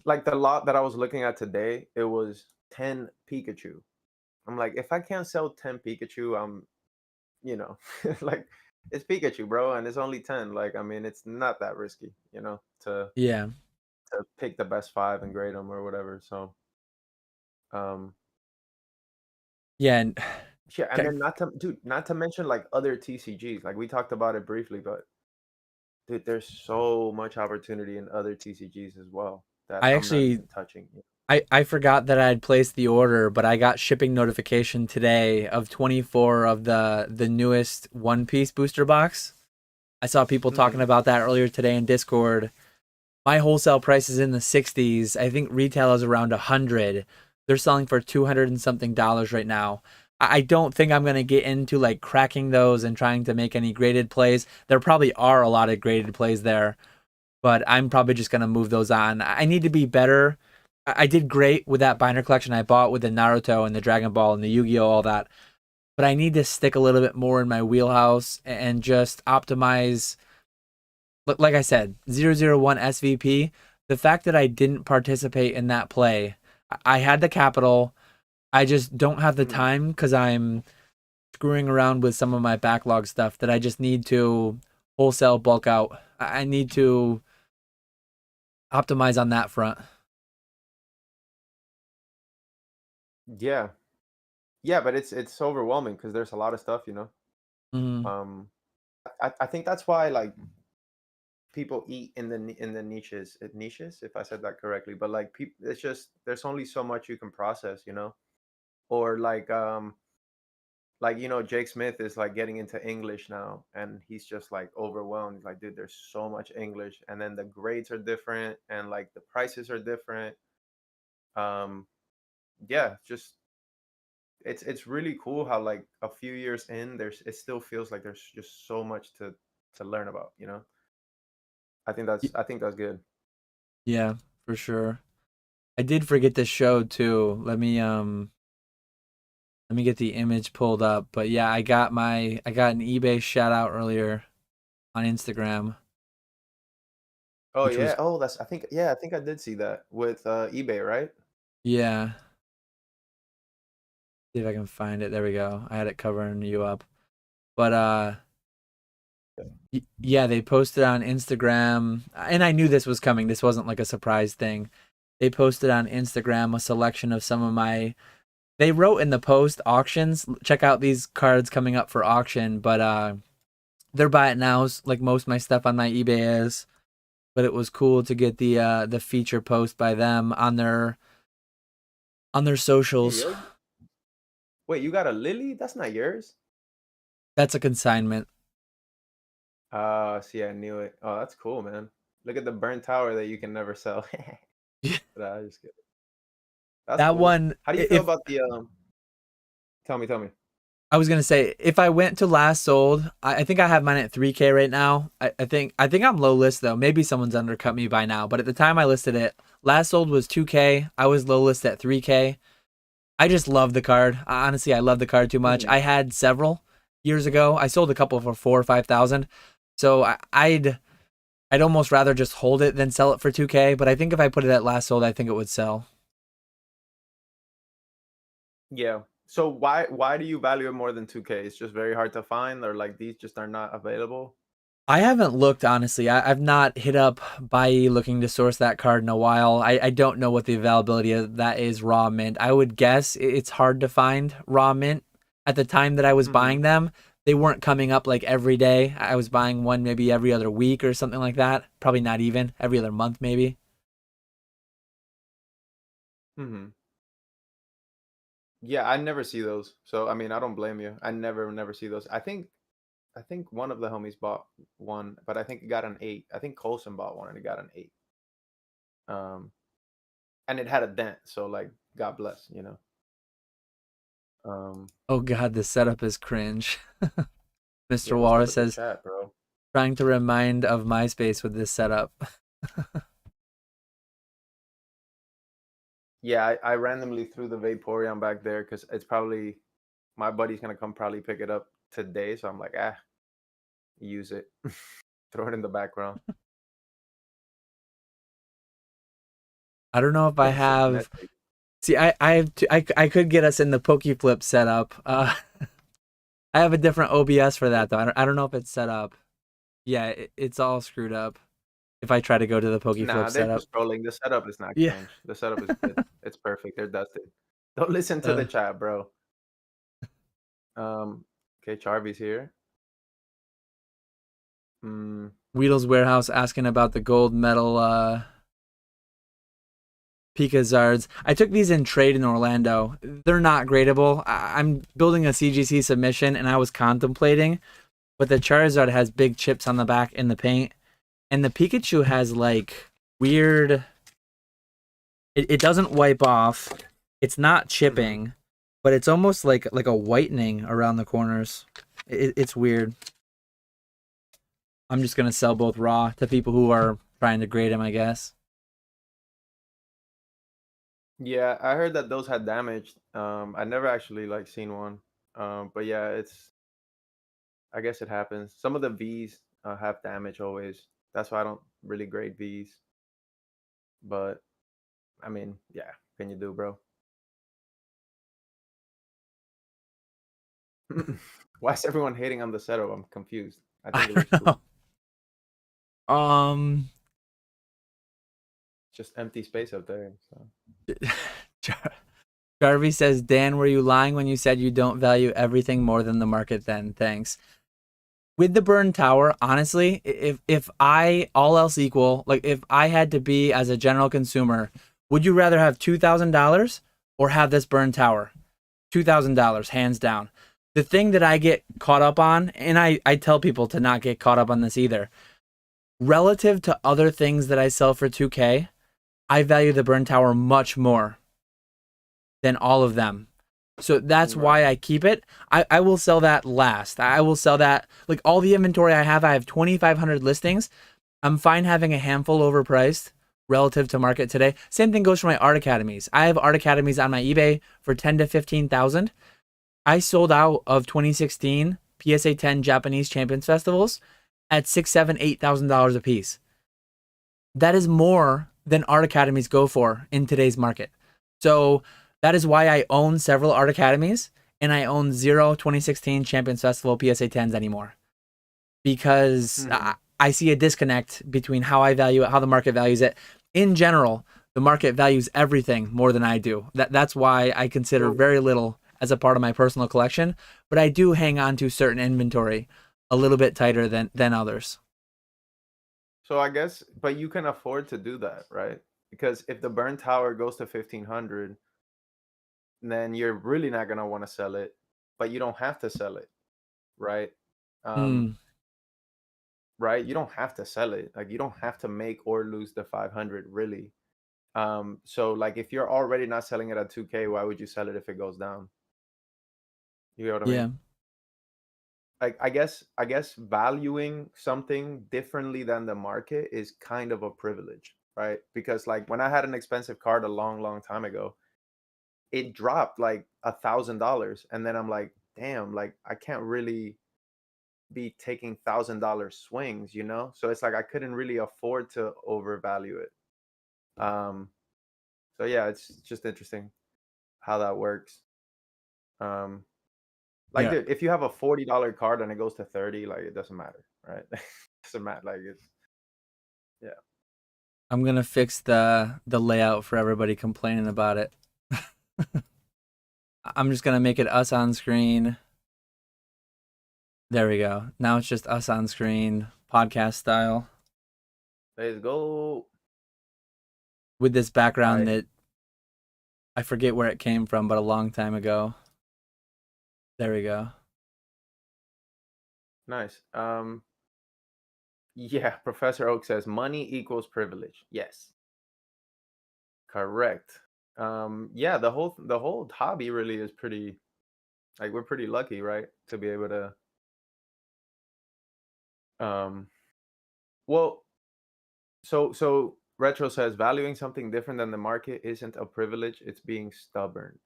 like the lot that I was looking at today, it was 10 Pikachu. I'm like, if I can't sell 10 Pikachu, I'm, you know, like it's Pikachu, bro, and it's only 10. Like, I mean, it's not that risky, Yeah, to pick the best five and grade them or whatever. So, um, yeah, and yeah, and then not to mention like other TCGs. Like we talked about it briefly, but dude, there's so much opportunity in other TCGs as well that I I'm not actually even touching. I forgot that I had placed the order, but I got shipping notification today of 24 of the newest One Piece booster box. I saw people talking Mhm. about that earlier today in Discord. My wholesale price is in the 60s. I think retail is around 100. They're selling for 200 and something dollars right now. I don't think I'm going to get into like cracking those and trying to make any graded plays. There probably are a lot of graded plays there, but I'm probably just going to move those on. I need to be better. I did great with that binder collection I bought with the Naruto and the Dragon Ball and the Yu-Gi-Oh, all that. But I need to stick a little bit more in my wheelhouse and just optimize, like I said, 001 SVP. The fact that I didn't participate in that play, I had the capital. I just don't have the Mhm. time because I'm screwing around with some of my backlog stuff that I just need to wholesale bulk out. I need to optimize on that front. Yeah, yeah, but it's overwhelming because there's a lot of stuff. Mm, Um, I think that's why like people eat in the niches, if I said that correctly. But like people, it's just there's only so much you can process. Or like Jake Smith is like getting into English now, and he's just like overwhelmed. He's like, dude, there's so much English, and then the grades are different, and like the prices are different. Um, yeah, just it's really cool how like a few years in, it still feels like there's just so much to learn about. I think that's good. yeah, for sure. I did forget to show too. Let me get the image pulled up. But yeah, I got an eBay shout out earlier on Instagram, Oh which yeah. was, Oh, I think I did see that with eBay, right? yeah. See if I can find it. There we go. I had it covering you up. But yeah, they posted on Instagram, and I knew this was coming. This wasn't like a surprise thing. They posted on Instagram a selection of some of my. They wrote in the post auctions. Check out these cards coming up for auction, but they're buy it nows like most of my stuff on my eBay is. But it was cool to get the feature post by them on their Hey, socials. yo. Wait, you got a Lily? That's not yours? That's a consignment. See, I knew it. Oh, that's cool, man. Look at the burnt tower that you can never sell. Nah, just kidding. That's That cool. one, How do you feel if about the tell me. I was gonna say, if I went to last sold, I think I have mine at 3K right now. I think I'm low list though. Maybe someone's undercut me by now, but at the time I listed it, last sold was 2K. I was low list at 3K. I just love the card. Honestly, I love the card too much. Mhm. I had several years ago. I sold a couple for 4 or 5 thousand. So I'd almost rather just hold it than sell it for 2K. But I think if I put it at last sold, I think it would sell. Yeah. So why do you value it more than 2K? It's just very hard to find, or like these just are not available? I haven't looked honestly. I've not hit up Bai looking to source that card in a while. I don't know what the availability of that is raw mint. I would guess it's hard to find raw mint. At the time that I was Hmm. buying them, they weren't coming up like every day. I was buying one maybe every other week or something like that. Probably not even every other month maybe. Hmm. Yeah, I never see those. So I mean, I don't blame you. I never see those. I think one of the homies bought one, but I think it got an 8. I think Colson bought one and it got an 8. Um, and it had a dent, so like, God bless, you know. Um, Oh god, the setup is cringe. yeah, Mr. what's up Wallace with the says chat, bro? trying to remind of MySpace with this setup. Yeah, I randomly threw the Vaporeon back there because it's probably my buddy's gonna come probably pick it up today. So I'm like, use it, throw it in the background. I don't know if I So have. genetic. See, I could get us in the Pokeflip setup. I have a different OBS for that though. I don't know if it's set up. Yeah, it's all screwed up. If I try to go to the Pokeflip Nah, they're setup. just trolling. The setup is not Yeah. cringe. The setup is good. It's perfect. They're dusted. Don't listen to the Uh, chat, bro. Um, okay, Charby's here. Mm, Weedle's Warehouse asking about the gold medal Pika Zards. I took these in trade in Orlando. They're not gradable. I'm building a CGC submission and I was contemplating, but the Charizard has big chips on the back in the paint, and the Pikachu has like weird. It doesn't wipe off. It's not mhm. chipping, but it's almost like a whitening around the corners. It's weird. I'm just gonna sell both raw to people who are trying to grade them, I guess. Yeah, I heard that those had damaged. I never actually like seen one. But yeah, I guess it happens. Some of the V's have damage always. That's why I don't really grade V's. But I mean, yeah, can you do, bro? Why is everyone hating on the setup? I'm confused. I I think it looks don't cool. know. Just empty space up there. So. Jarvie says, Dan, were you lying when you said you don't value everything more than the market then? Thanks. With the burn tower, honestly, if I all else equal, like if I had to be as a general consumer, would you rather have $2,000 or have this burn tower? $2,000, hands down. The thing that I get caught up on, and I tell people to not get caught up on this either, relative to other things that I sell for 2K, I value the burn tower much more than all of them. So that's Right. why I keep it. I will sell that last. I will sell that. Like all the inventory I have 2,500 listings. I'm fine having a handful overpriced relative to market today. Same thing goes for my art academies. I have art academies on my eBay for 10 to 15,000. I sold out of 2016 PSA 10 Japanese Champions Festivals at six, seven, $8,000 a piece. That is more than art academies go for in today's market. So that is why I own several art academies and I own zero 2016 Champions Festival PSA 10s anymore because Hmm. I see a disconnect between how I value it, how the market values it. In general, the market values everything more than I do. That's why I consider So, very little as a part of my personal collection, but I do hang on to certain inventory a little bit tighter than others. so I guess, but you can afford to do that, right? Because if the burn tower goes to 1,500, then you're really not gonna want to sell it, but you don't have to sell it, right? Um, Hmm. right? You don't have to sell it. Like you don't have to make or lose the 500 really. So like if you're already not selling it at 2K, why would you sell it if it goes down? You know what I Yeah. mean? Like I guess valuing something differently than the market is kind of a privilege, right? Because like when I had an expensive card a long, long time ago, it dropped like $1,000, and then I'm like, damn, like I can't really be taking $1,000 swings, you know? So it's like I couldn't really afford to overvalue it. Um, so yeah, it's just interesting how that works. Um, like, Yeah. dude, if you have a $40 card and it goes to 30, like it doesn't matter, right? Doesn't matter. Like it's yeah. I'm gonna fix the layout for everybody complaining about it. I'm just gonna make it us on screen. There we go. Now it's just us on screen, podcast style, Let's go. with this background I that I forget where it came from, but a long time ago. There we go. nice. Yeah, Professor Oak says money equals privilege. Yes, correct. Yeah, the whole hobby really is pretty like we're pretty lucky, right? To be able to um well, so Retro says valuing something different than the market isn't a privilege, it's being stubborn.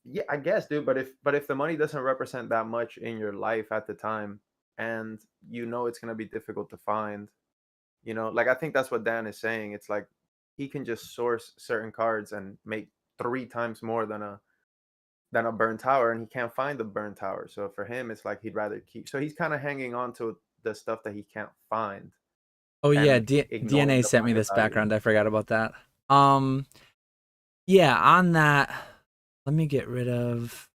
Yeah, I guess, dude. But if the money doesn't represent that much in your life at the time, and you know it's gonna be difficult to find, like I think that's what Dan is saying. It's like he can just source certain cards and make 3 times more than a burn tower, and he can't find the burn tower. So for him, it's like he'd rather keep. So he's kind of hanging on to the stuff that he can't find Oh yeah, and ignoring DNA the sent me market this value. background. I forgot about that. Um, yeah, on that, let me get rid of.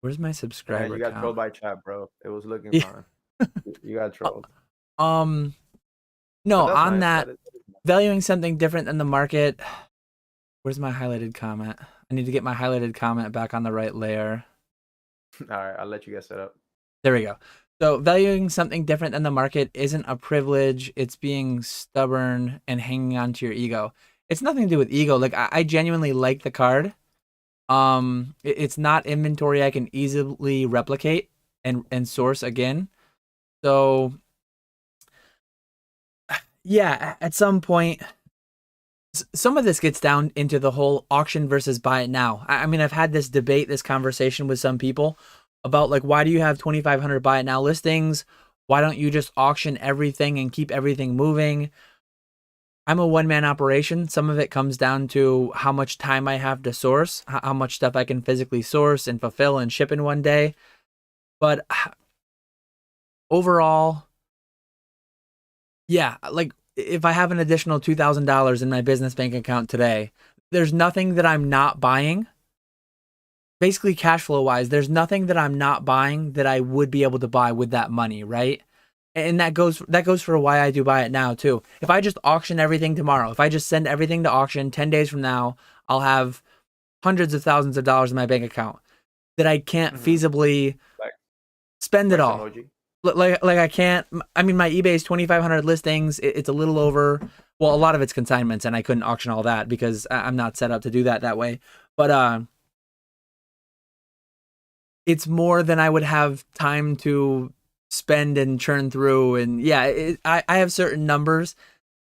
Where's my Man, subscriber you got count? trolled by chat, bro. It was looking Yeah. fine. You got trolled, um, but no, that's on nice. that, That is nice. valuing something different than the market. Where's my highlighted comment? I need to get my highlighted comment back on the right layer. All right, I'll let you get set up. There we go. So valuing something different than the market isn't a privilege. It's being stubborn and hanging on to your ego. It's nothing to do with ego. Like I genuinely like the card. It's not inventory I can easily replicate and source again. So yeah, at some point, some of this gets down into the whole auction versus buy it now. I mean, I've had this debate, this conversation with some people about like, why do you have 2,500 buy it now listings? Why don't you just auction everything and keep everything moving? I'm a one man operation. Some of it comes down to how much time I have to source, how much stuff I can physically source and fulfill and ship in one day. But overall, yeah, like if I have an additional $2,000 in my business bank account today, there's nothing that I'm not buying. Basically, cash flow wise, there's nothing that I'm not buying that I would be able to buy with that money, right? And that goes for why I do buy it now too. If I just auction everything tomorrow, if I just send everything to auction 10 days from now, I'll have hundreds of thousands of dollars in my bank account that I can't Hmm. feasibly Like spend it flex all. emoji. Like I can't. I mean, my eBay's 2,500 listings. It's a little over. Well, a lot of it's consignments, and I couldn't auction all that because I'm not set up to do that way. But it's more than I would have time to spend and churn through. And yeah, I have certain numbers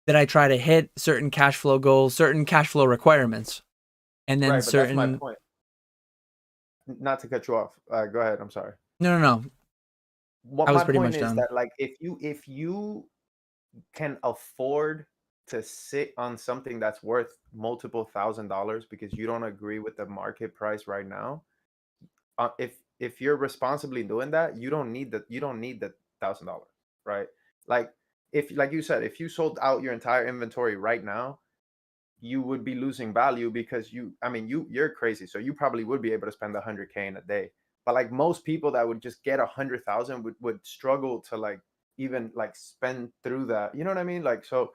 that I try to hit, certain cash flow goals, certain cash flow requirements, and then Right, but that's my certain. point. Not to cut you off. Go ahead. I'm sorry. No, no, no. What I was my pretty point much is done. that like if you can afford to sit on something that's worth multiple $1,000s because you don't agree with the market price right now, if you're responsibly doing that, you don't need the $1,000, right? Like if like you said, if you sold out your entire inventory right now, you would be losing value because I mean, you're crazy. So you probably would be able to spend 100K in a day. But like most people that would just get 100,000 would struggle to like even like spend through that. You know what I mean? Like, so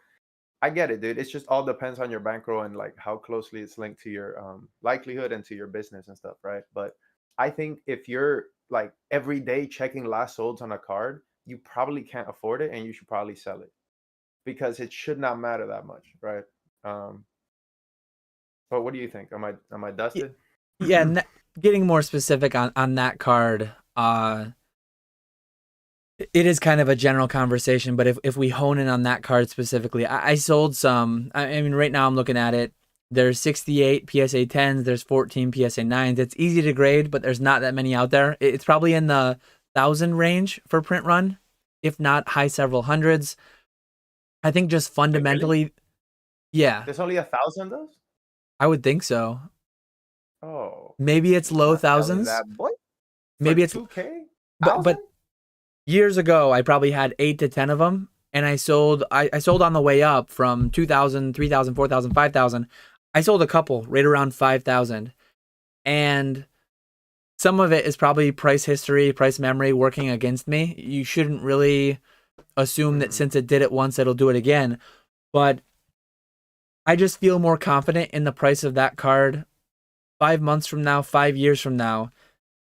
I get it, dude. It's just all depends on your bankroll and like how closely it's linked to your likelihood and to your business and stuff, right? But I think if you're like every day checking last solds on a card, you probably can't afford it and you should probably sell it because it should not matter that much, right? Um, but what do you think? Am I Y- dusted? Yeah, getting more specific on that card, it is kind of a general conversation, but if we hone in on that card specifically, I sold some. I mean, right now I'm looking at it. There's 68 PSA 10s, there's 14 PSA 9s. It's easy to grade, but there's not that many out there. It's probably in the 1,000 range for print run, if not high several hundreds. I think just Wait, really? fundamentally, yeah, There's only 1,000 of those? I would think so. Oh, Maybe it's you're low not selling thousands. that, boy, for Maybe it's, 2K? but 1,000? years ago, I probably had 8 to 10 of them, and I sold on the way up from 2,000, 3,000, 4,000, 5,000. I sold a couple right around 5,000, and some of it is probably price history, price memory working against me. You shouldn't really assume that Mhm. since it did it once, it'll do it again. But I just feel more confident in the price of that card 5 months from now, 5 years from now,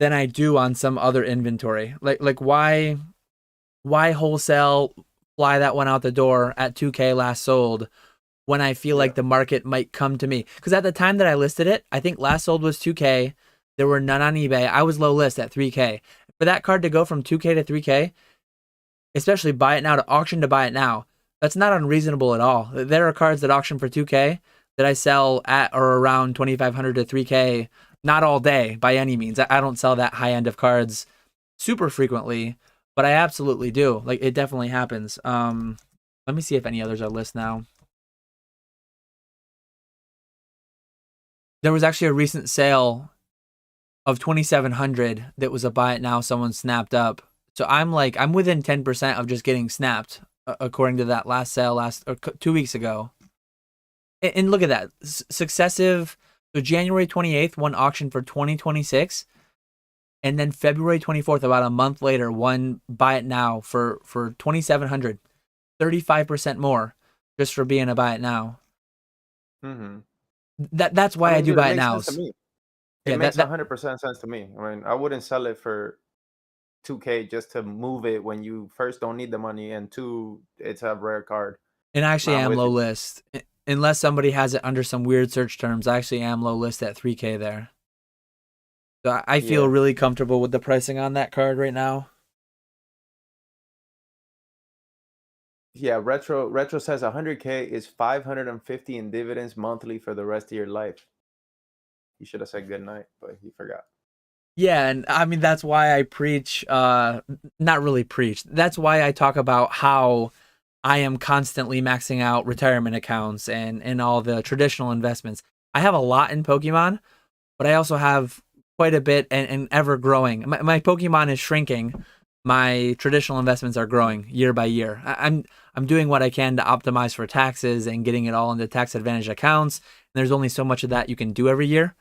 than I do on some other inventory. Like why wholesale fly that one out the door at 2K last sold when I feel Yeah. like the market might come to me? Because at the time that I listed it, I think last sold was 2K. There were none on eBay. I was low list at 3K. For that card to go from 2K to 3K, especially buy it now to auction to buy it now, that's not unreasonable at all. There are cards that auction for 2K that I sell at or around 2,500 to 3K, not all day by any means. I don't sell that high end of cards super frequently, but I absolutely do. Like it definitely happens. Let me see if any others are list now. There was actually a recent sale of 2,700 that was a buy it now someone snapped up. So I'm within 10% of just getting snapped according to that last sale 2 weeks ago. And look at that. Successive. So January 28th, one auction for 2026. And then February 24th, about a month later, one buy it now for 2,700. 35% more just for being a buy it now. Mhm. That's I why I mean, do dude, it buy it makes sense to nows. me. It Yeah, makes 100% sense to me. I mean, I wouldn't sell it for 2K just to move it when you first don't need the money, and two, it's a rare card. and I No, actually I'm am with low you. list. Unless somebody has it under some weird search terms, I actually am low list at 3K there. So I feel Yeah. really comfortable with the pricing on that card right now. Yeah, retro says 100K is 550 in dividends monthly for the rest of your life. He should have said good night, but he forgot. Yeah, and I mean that's why I preach not really preach. That's why I talk about how I am constantly maxing out retirement accounts and all the traditional investments. I have a lot in Pokemon, but I also have quite a bit and ever growing. My Pokemon is shrinking. My traditional investments are growing year by year. I'm doing what I can to optimize for taxes and getting it all into tax advantage accounts. And there's only so much of that you can do every year.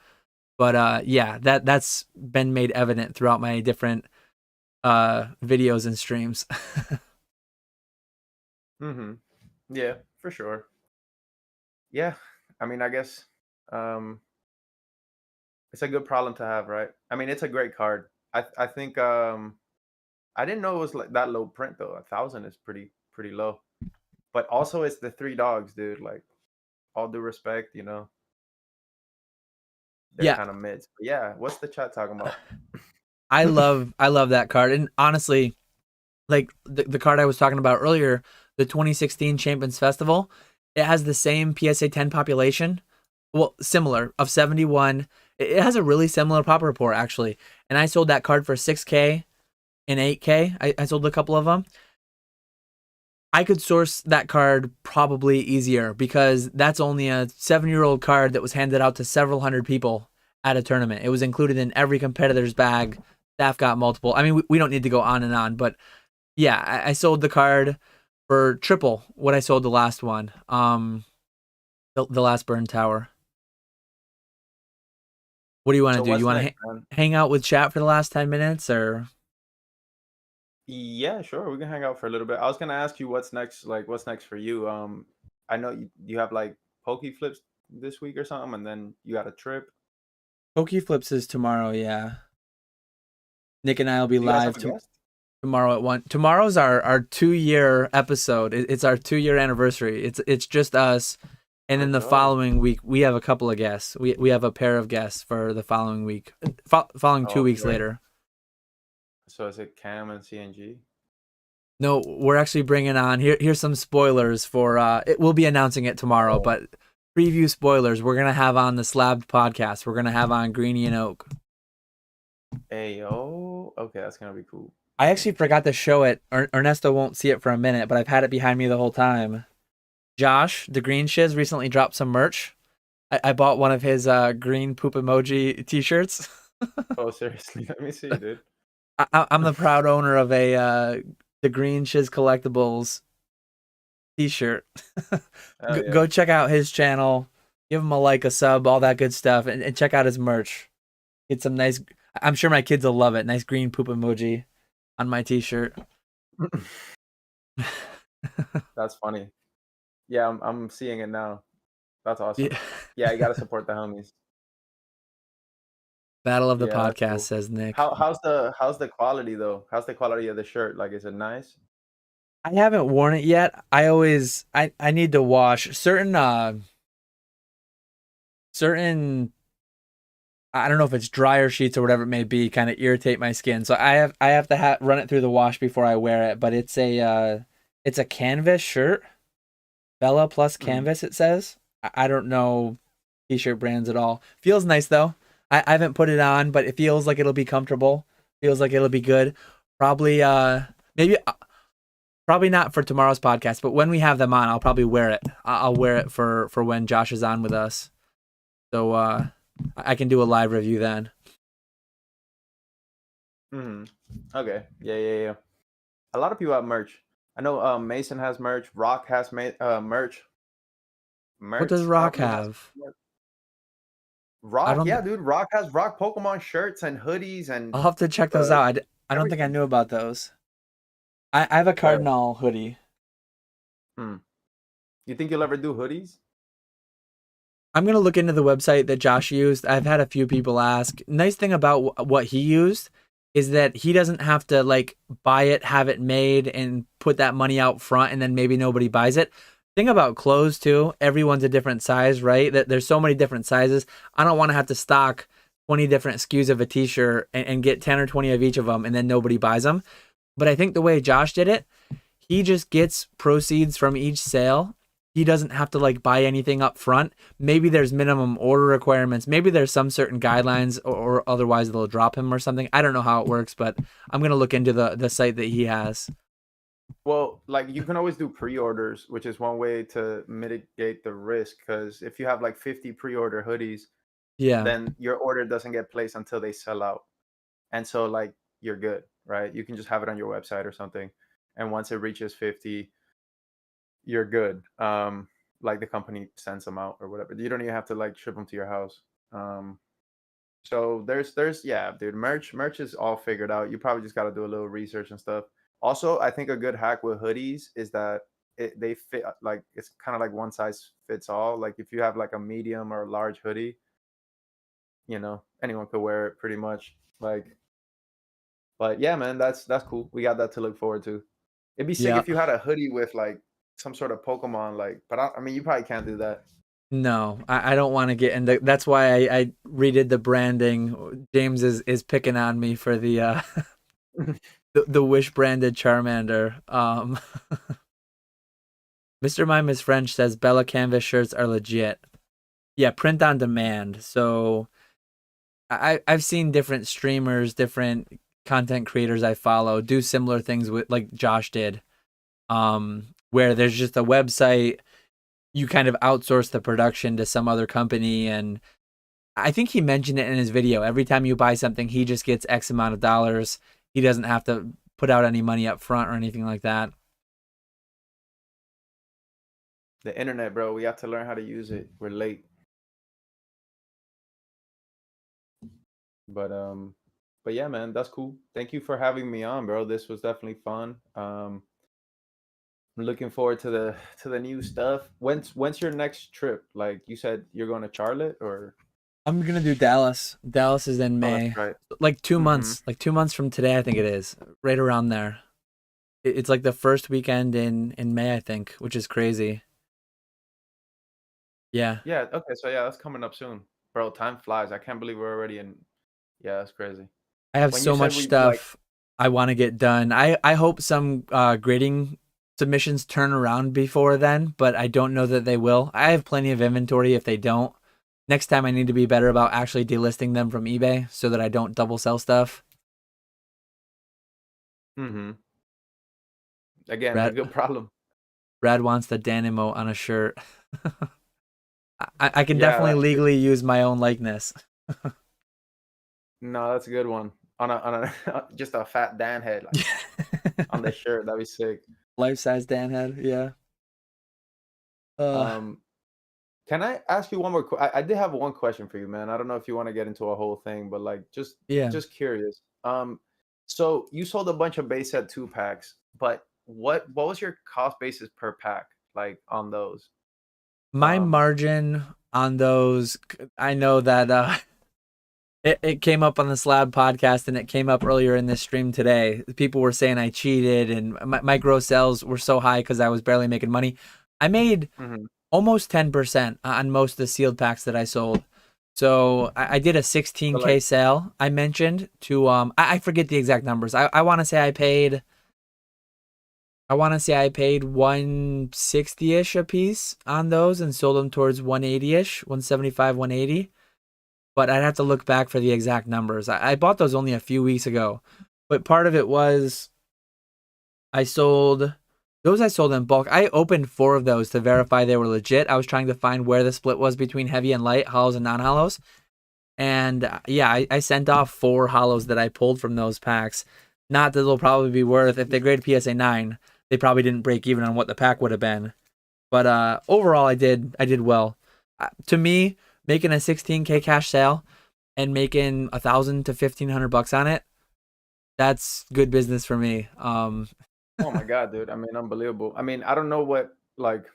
But yeah, that's been made evident throughout my different videos and streams. Mhm. Yeah, for sure. Yeah. I mean, I guess um it's a good problem to have, right? I mean, it's a great card. I think I didn't know it was like that low print though. 1,000 is pretty low. But also it's the three dogs, dude. Like all due respect, they're Yeah, kind of mids. But yeah, what's the chat talking about? I love that card. And honestly, like the card I was talking about earlier, the 2016 Champions Festival, it has the same PSA 10 population. Well, similar of 71. It has a really similar pop report actually. And I sold that card for 6K and 8K. I sold a couple of them. I could source that card probably easier because that's only a 7-year-old card that was handed out to several hundred people at a tournament. It was included in every competitor's bag. Staff got multiple. I mean, we don't need to go on and on, but yeah, I sold the card for triple what I sold the last one. The last burn tower. What do you want to So do? You what's want to next, man? hang out with chat for the last 10 minutes, or Yeah, sure. We can hang out for a little bit. I was gonna ask you what's next, like what's next for you. I know you have like Poke Flips this week or something, and then you got a trip. Pokey Flips is tomorrow? Yeah, Nick and I will be Do you guys have live a guest? Tomorrow at 1. Tomorrow's our 2-year episode. It's our 2-year anniversary. It's just us. And then Let's the go. following week, we have a couple of guests. We have a pair of guests for the following week. Following 2 weeks Okay. later. So is it Cam and CNG? No, we're actually bringing on here's some spoilers for we'll be announcing it tomorrow, Oh. but preview spoilers. We're gonna have on the Slabbed podcast. We're gonna have on Greeny and Oak. Hey, oh, okay, that's gonna be cool. I actually forgot to show it. Ernesto won't see it for a minute, but I've had it behind me the whole time. Josh, the Green Shiz, recently dropped some merch. I bought one of his green poop emoji t-shirts. Oh, seriously, let me see, dude. I'm the proud owner of a the Green Shiz Collectibles t-shirt. Oh yeah. Go check out his channel. Give him a like, a sub, all that good stuff, and check out his merch. Get some nice. I'm sure my kids will love it. Nice green poop emoji on my t-shirt. That's funny. Yeah, I'm seeing it now. That's awesome. Yeah. Yeah, you gotta support the homies. Battle of the Yeah, that's podcast, cool. says Nick. How's the quality though? How's the quality of the shirt? Like, is it nice? I haven't worn it yet. I need to wash certain I don't know if it's dryer sheets or whatever it may be, kind of irritate my skin. So I have to run it through the wash before I wear it. But it's a canvas shirt, Bella plus Mhm. canvas. It says. I don't know t-shirt brands at all. Feels nice though. I haven't put it on, but it feels like it'll be comfortable. Feels like it'll be good. Probably maybe probably not for tomorrow's podcast, but when we have them on, I'll probably wear it. I'll wear it for when Josh is on with us. So I can do a live review then. Mhm. Okay. Yeah. A lot of people have merch. I know Mason has merch. Rock has merch. What does Help Rock me out. have? I Rock, don't. yeah, dude. Rock has Rock Pokemon shirts and hoodies and I'll have to check those uh, out. I don't think I everything. knew about those. I have a Right. Cardinal hoodie. Hmm. You think you'll ever do hoodies? I'm gonna look into the website that Josh used. I've had a few people ask. Nice thing about what he used is that he doesn't have to like buy it, have it made, and put that money out front, and then maybe nobody buys it. Thing about clothes too, everyone's a different size, right? That there's so many different sizes. I don't want to have to stock 20 different SKUs of a t-shirt and get 10 or 20 of each of them, and then nobody buys them. But I think the way Josh did it, he just gets proceeds from each sale. He doesn't have to like buy anything up front. Maybe there's minimum order requirements. Maybe there's some certain guidelines, or otherwise they'll drop him or something. I don't know how it works, but I'm gonna look into the site that he has. Well, like you can always do pre-orders, which is one way to mitigate the risk. Because if you have like 50 pre-order hoodies, Yeah. then your order doesn't get placed until they sell out. And so like you're good, right? You can just have it on your website or something. And once it reaches 50, you're good. Like the company sends them out or whatever. You don't even have to like ship them to your house. Um, so there's yeah, dude, merch is all figured out. You probably just got to do a little research and stuff. Also, I think a good hack with hoodies is that they fit like it's kind of like one size fits all. Like if you have like a medium or a large hoodie, anyone could wear it pretty much. Like, but yeah, man, that's cool. We got that to look forward to. It'd be sick Yeah. if you had a hoodie with like some sort of Pokemon, like, but I mean, you probably can't do that. No, I don't want to get into. That's why I redid the branding. James is picking on me for the Wish branded Charmander. Mr. Mime is French says Bella canvas shirts are legit. Yeah, print on demand. So I've seen different streamers, different content creators I follow do similar things with like Josh did. Where there's just a website, you kind of outsource the production to some other company, and I think he mentioned it in his video. Every time you buy something, he just gets X amount of dollars. He doesn't have to put out any money up front or anything like that. The internet, bro. We have to learn how to use it. We're late, but but yeah, man, that's cool. Thank you for having me on, bro. This was definitely fun. I'm looking forward to the new stuff. When's your next trip? Like you said, you're going to Charlotte or? I'm gonna do Dallas. Dallas is in Oh, that's May. right. Like two Mm-hmm. months. Like 2 months from today, I think it is. Right around there. It's like the first weekend in May, I think, which is crazy. Yeah. Yeah. Okay. So yeah, that's coming up soon, bro. Time flies. I can't believe we're already in. Yeah, that's crazy. I have When you so said much we like, stuff I want to get done. I hope some grading submissions turn around before then, but I don't know that they will. I have plenty of inventory if they don't. Next time I need to be better about actually delisting them from eBay so that I don't double sell stuff. mm-hmm. Again, a Brad good problem. Brad wants the Dan emote on a shirt. I can Yeah, definitely that's legally use my own likeness. no, that's a good one. On a just a fat Dan head like on the shirt. That'd be sick. Life size Dan head, yeah. Uh Um, can I ask you one more? I did have one question for you, man. I don't know if you want to get into a whole thing, but like yeah. just curious. So you sold a bunch of base set 2 packs, but what was your cost basis per pack like on those? My Um, margin on those, I know that it came up on the Slab podcast and it came up earlier in this stream today. People were saying I cheated and my gross sales were so high because I was barely making money. I made mhm. almost 10% on most of the sealed packs that I sold. So I did a So 16K like sale I mentioned to I forget the exact numbers. I want to say I paid 160ish a piece on those and sold them towards 180ish, 175, 180. But I'd have to look back for the exact numbers. I bought those only a few weeks ago. But part of it was I sold I sold in bulk. I opened 4 of those to verify they were legit. I was trying to find where the split was between heavy and light, hollows and non hollows. And yeah, I sent off 4 hollows that I pulled from those packs. Not that they'll probably be worth, if they grade PSA 9, they probably didn't break even on what the pack would have been. But overall, I did well. To me, making a 16K cash sale and making 1,000 to 1,500 bucks on it, that's good business for me. oh my god, dude. I mean, unbelievable. I mean, I don't know what like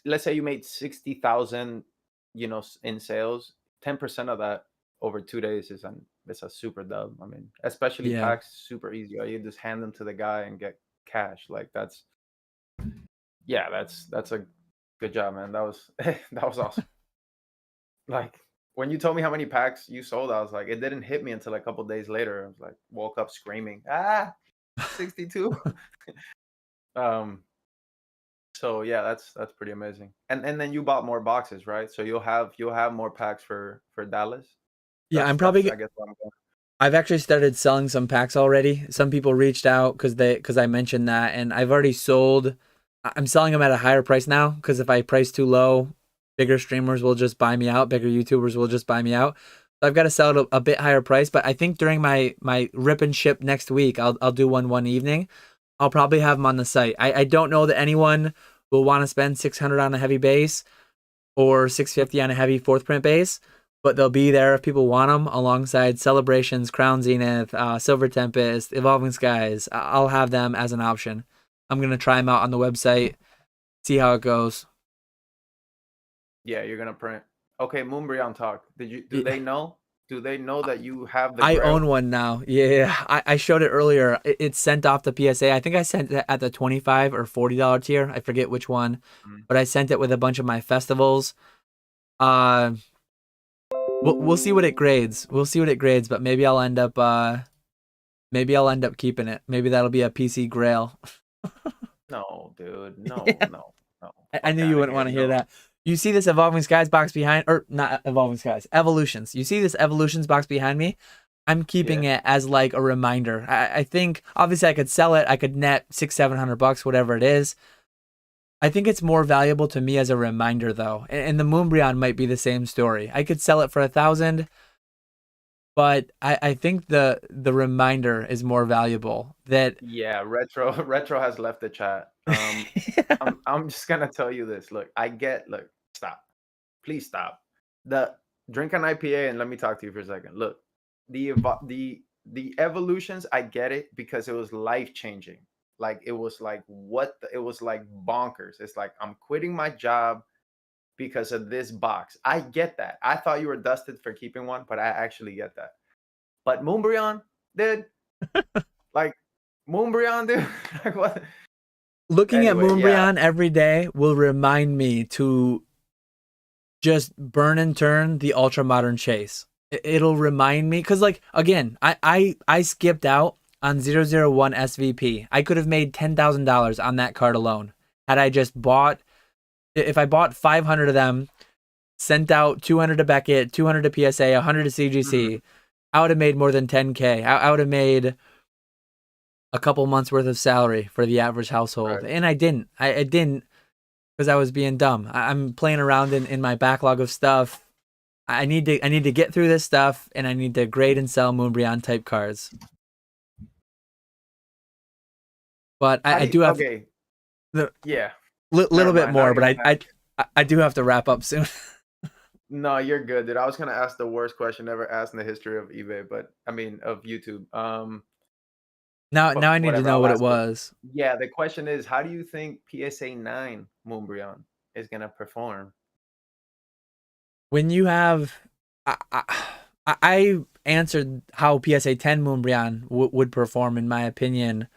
let's say you made 60,000, in sales. 10% of that over 2 days is an it's a super dub. I mean, especially Yeah. packs, super easy. You just hand them to the guy and get cash. Like that's yeah, that's a good job, man. That was that was awesome. Like when you told me how many packs you sold, I was like, it didn't hit me until a couple days later. I was like, woke up screaming, 62. um, so yeah, that's pretty amazing. And then you bought more boxes, right? So you'll have more packs for Dallas. Yeah, That's I guess what I'm going. I've actually started selling some packs already. Some people reached out because I mentioned that, and I've already sold. I'm selling them at a higher price now because if I price too low, bigger streamers will just buy me out. Bigger YouTubers will just buy me out. So I've got to sell it a bit higher price. But I think during my rip and ship next week, I'll do one evening. I'll probably have them on the site. I don't know that anyone will want to spend 600 on a heavy base or 650 on a heavy fourth print base, but they'll be there if people want them alongside Celebrations, Crown Zenith, Silver Tempest, Evolving Skies. I'll have them as an option. I'm going to try them out on the website, see how it goes. Yeah, you're gonna print. Okay, Moonbreon talk. Did you do Yeah, they know? Do they know that you have the I own grail? one now. Yeah, I showed it earlier. It's sent off to PSA. I think I sent it at the $25 or $40 tier. I forget which one, Mm. but I sent it with a bunch of my festivals. Uh, we'll see what it grades. We'll see what it grades, but maybe I'll end up keeping it. Maybe that'll be a PC grail. No, dude. No, Yeah. no, no. I Fuck knew you out of wouldn't here. want to hear No. that. You see this Evolving Skies box behind, or not Evolving Skies, Evolutions. You see this Evolutions box behind me? I'm keeping Yeah. it as like a reminder. I think obviously I could sell it. I could net 600-700 bucks, whatever it is. I think it's more valuable to me as a reminder though. And the Moonbreon might be the same story. I could sell it for 1,000, but I think the reminder is more valuable. That Yeah, retro has left the chat. I'm just gonna tell you this. Look, stop. Please stop. The drink an IPA and let me talk to you for a second. Look, the evolutions, I get it because it was life changing. Like it was like it was like bonkers. It's like I'm quitting my job because of this box. I get that. I thought you were dusted for keeping one, but I actually get that. But Moonbryon, dude, like Moonbryon, dude, like what? Looking at Anyway, yeah, Moonbryon every day will remind me to just burn and turn the ultra modern chase. It'll remind me because, like, again, I skipped out on 001 SVP. I could have made $10,000 on that card alone had I just bought. If I bought 500 of them, sent out 200 to Beckett, 200 to PSA, 100 to mhm, CGC, I would have made more than 10K. I would have made a couple months worth of salary for the average household, right. and I didn't. I didn't because I was being dumb. I'm playing around in my backlog of stuff. I need to get through this stuff, and I need to grade and sell Moonbryon type cards. But How I do you? do have Okay, a yeah. little Never bit mind. I more, don't but even have. I do have to wrap up soon. No, you're good, dude. I was gonna ask the worst question ever asked in the history of eBay, but I mean of YouTube. Now But I need to whatever. know I'll what it ask it. was. Yeah, the question is, how do you think PSA 9 Moonbryon is gonna perform? When you have, I answered how PSA 10 Moonbryon would perform in my opinion.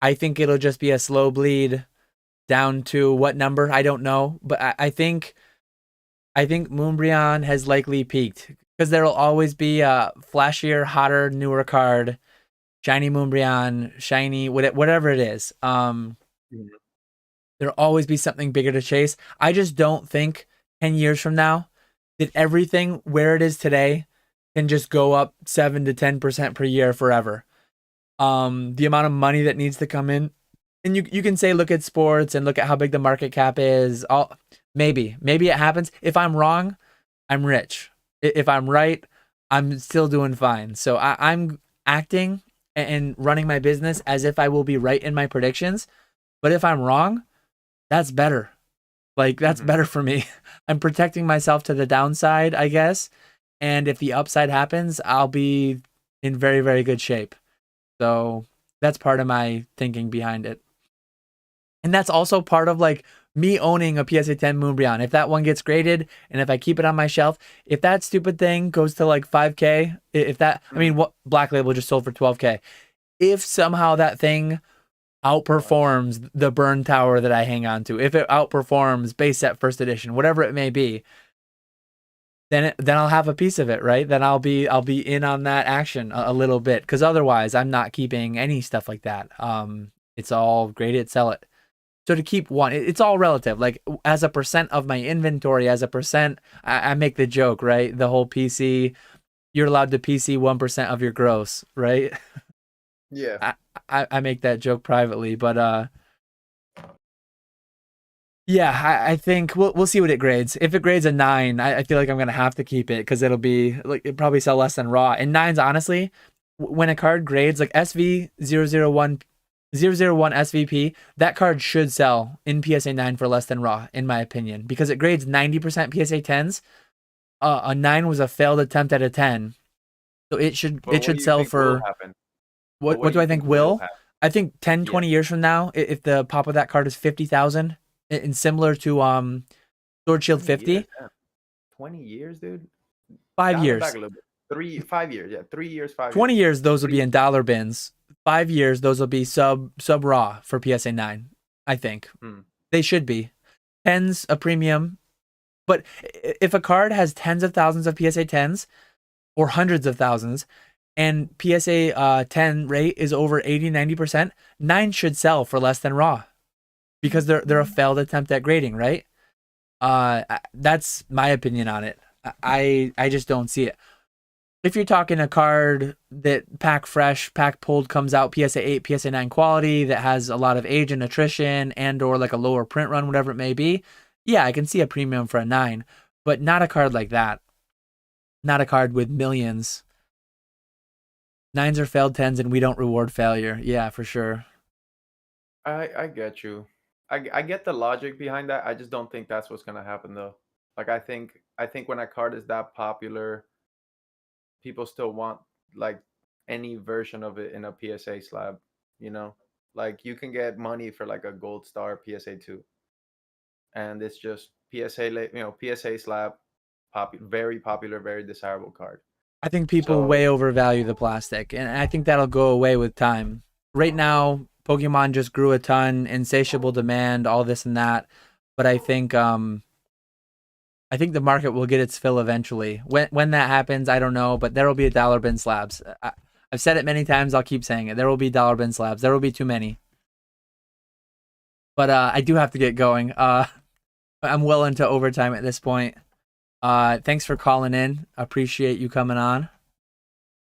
I think it'll just be a slow bleed down to what number I don't know, but I think Moonbryon has likely peaked because there'll always be a flashier, hotter, newer card, shiny Moonbryon, shiny whatever it is. Mhm. There'll always be something bigger to chase. I just don't think 10 years from now that everything where it is today can just go up 7 to 10% per year forever. The amount of money that needs to come in, and you can say look at sports and look at how big the market cap is. All maybe it happens. If I'm wrong, I'm rich. If I'm right, I'm still doing fine. So I'm acting and running my business as if I will be right in my predictions. But if I'm wrong, that's better. Like that's Mhm. better for me. I'm protecting myself to the downside, I guess. And if the upside happens, I'll be in very, very good shape. So that's part of my thinking behind it. And that's also part of like me owning a PSA 10 Moonbryon. If that one gets graded and if I keep it on my shelf, if that stupid thing goes to like 5K, if that, I mean, Mhm. what Black Label just sold for 12K. If somehow that thing Right. outperforms the burn tower that I hang on to, if it outperforms base set first edition, whatever it may be, then I'll have a piece of it, right? Then I'll be in on that action a little bit because otherwise I'm not keeping any stuff like that. It's all grade it, sell it. So to keep one, it's all relative. Like as a percent of my inventory, as a percent, I make the joke, right? The whole PC, you're allowed to PC 1% of your gross, right? Yeah. I, I make that joke privately, but yeah, I think we'll see what it grades. If it grades a 9, I feel like I'm gonna have to keep it because it'll be like it probably sell less than raw. And nines, honestly, when a card grades like SV 001 SVP, that card should sell in PSA 9 for less than raw, in my opinion, because it grades 90% PSA 10s. A 9 was a failed attempt at a 10, so it should But it what should do you sell think will for happen? But what what do do you I think think will will? happen? I think 10, Yeah. 20 years from now, if the pop of that card is 50,000, and similar to Sword Shield 20 years, 50, damn. 20 years, dude? 5 Dial it back years. a little bit. 5 years. Yeah, 3 years, 20 5 years. years those will be 3 in dollar bins. 5 years those will be sub raw for PSA 9, I think. mm, They should be. Tens a premium, but if a card has tens of thousands of PSA 10s or hundreds of thousands and PSA 10 rate is over 80-90%, 9 should sell for less than raw because they're a failed attempt at grading, right? That's my opinion on it. I just don't see it. If you're talking a card that pack fresh, pack pulled comes out PSA 8, PSA 9 quality that has a lot of age and attrition and or like a lower print run, whatever it may be, yeah, I can see a premium for a 9, but not a card like that. Not a card with millions. Nines are failed tens and we don't reward failure. Yeah, for sure. I get you. I get the logic behind that. I just don't think that's what's gonna happen though. Like I think when a card is that popular, people still want like any version of it in a PSA slab, you know? Like you can get money for like a gold star PSA 2 and it's just PSA, PSA slab, very popular, very desirable card. I think people way So overvalue the plastic, and I think that'll go away with time. Right now, Pokemon just grew a ton, insatiable demand, all this and that. But I think the market will get its fill eventually. When that happens, I don't know, but there will be a dollar bin slabs. I've said it many times. I'll keep saying it. There will be dollar bin slabs. There will be too many. But I do have to get going. I'm well into overtime at this point. Thanks for calling in. Appreciate you coming on.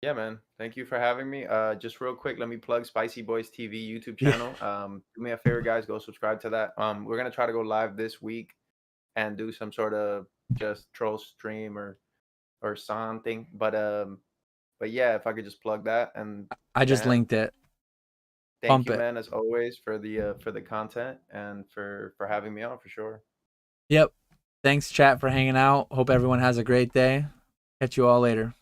yeah, man. Thank you for having me. Just real quick, let me plug Spicy Boys TV YouTube Yeah, channel. Do me a favor, guys, go subscribe to that. We're gonna try to go live this week and do some sort of just troll stream or something. But yeah, if I could just plug that, and I just man, linked it. thank Pump you, it. man, as always for the content and for having me on for sure. Yep. Thanks, chat, for hanging out. Hope everyone has a great day. Catch you all later.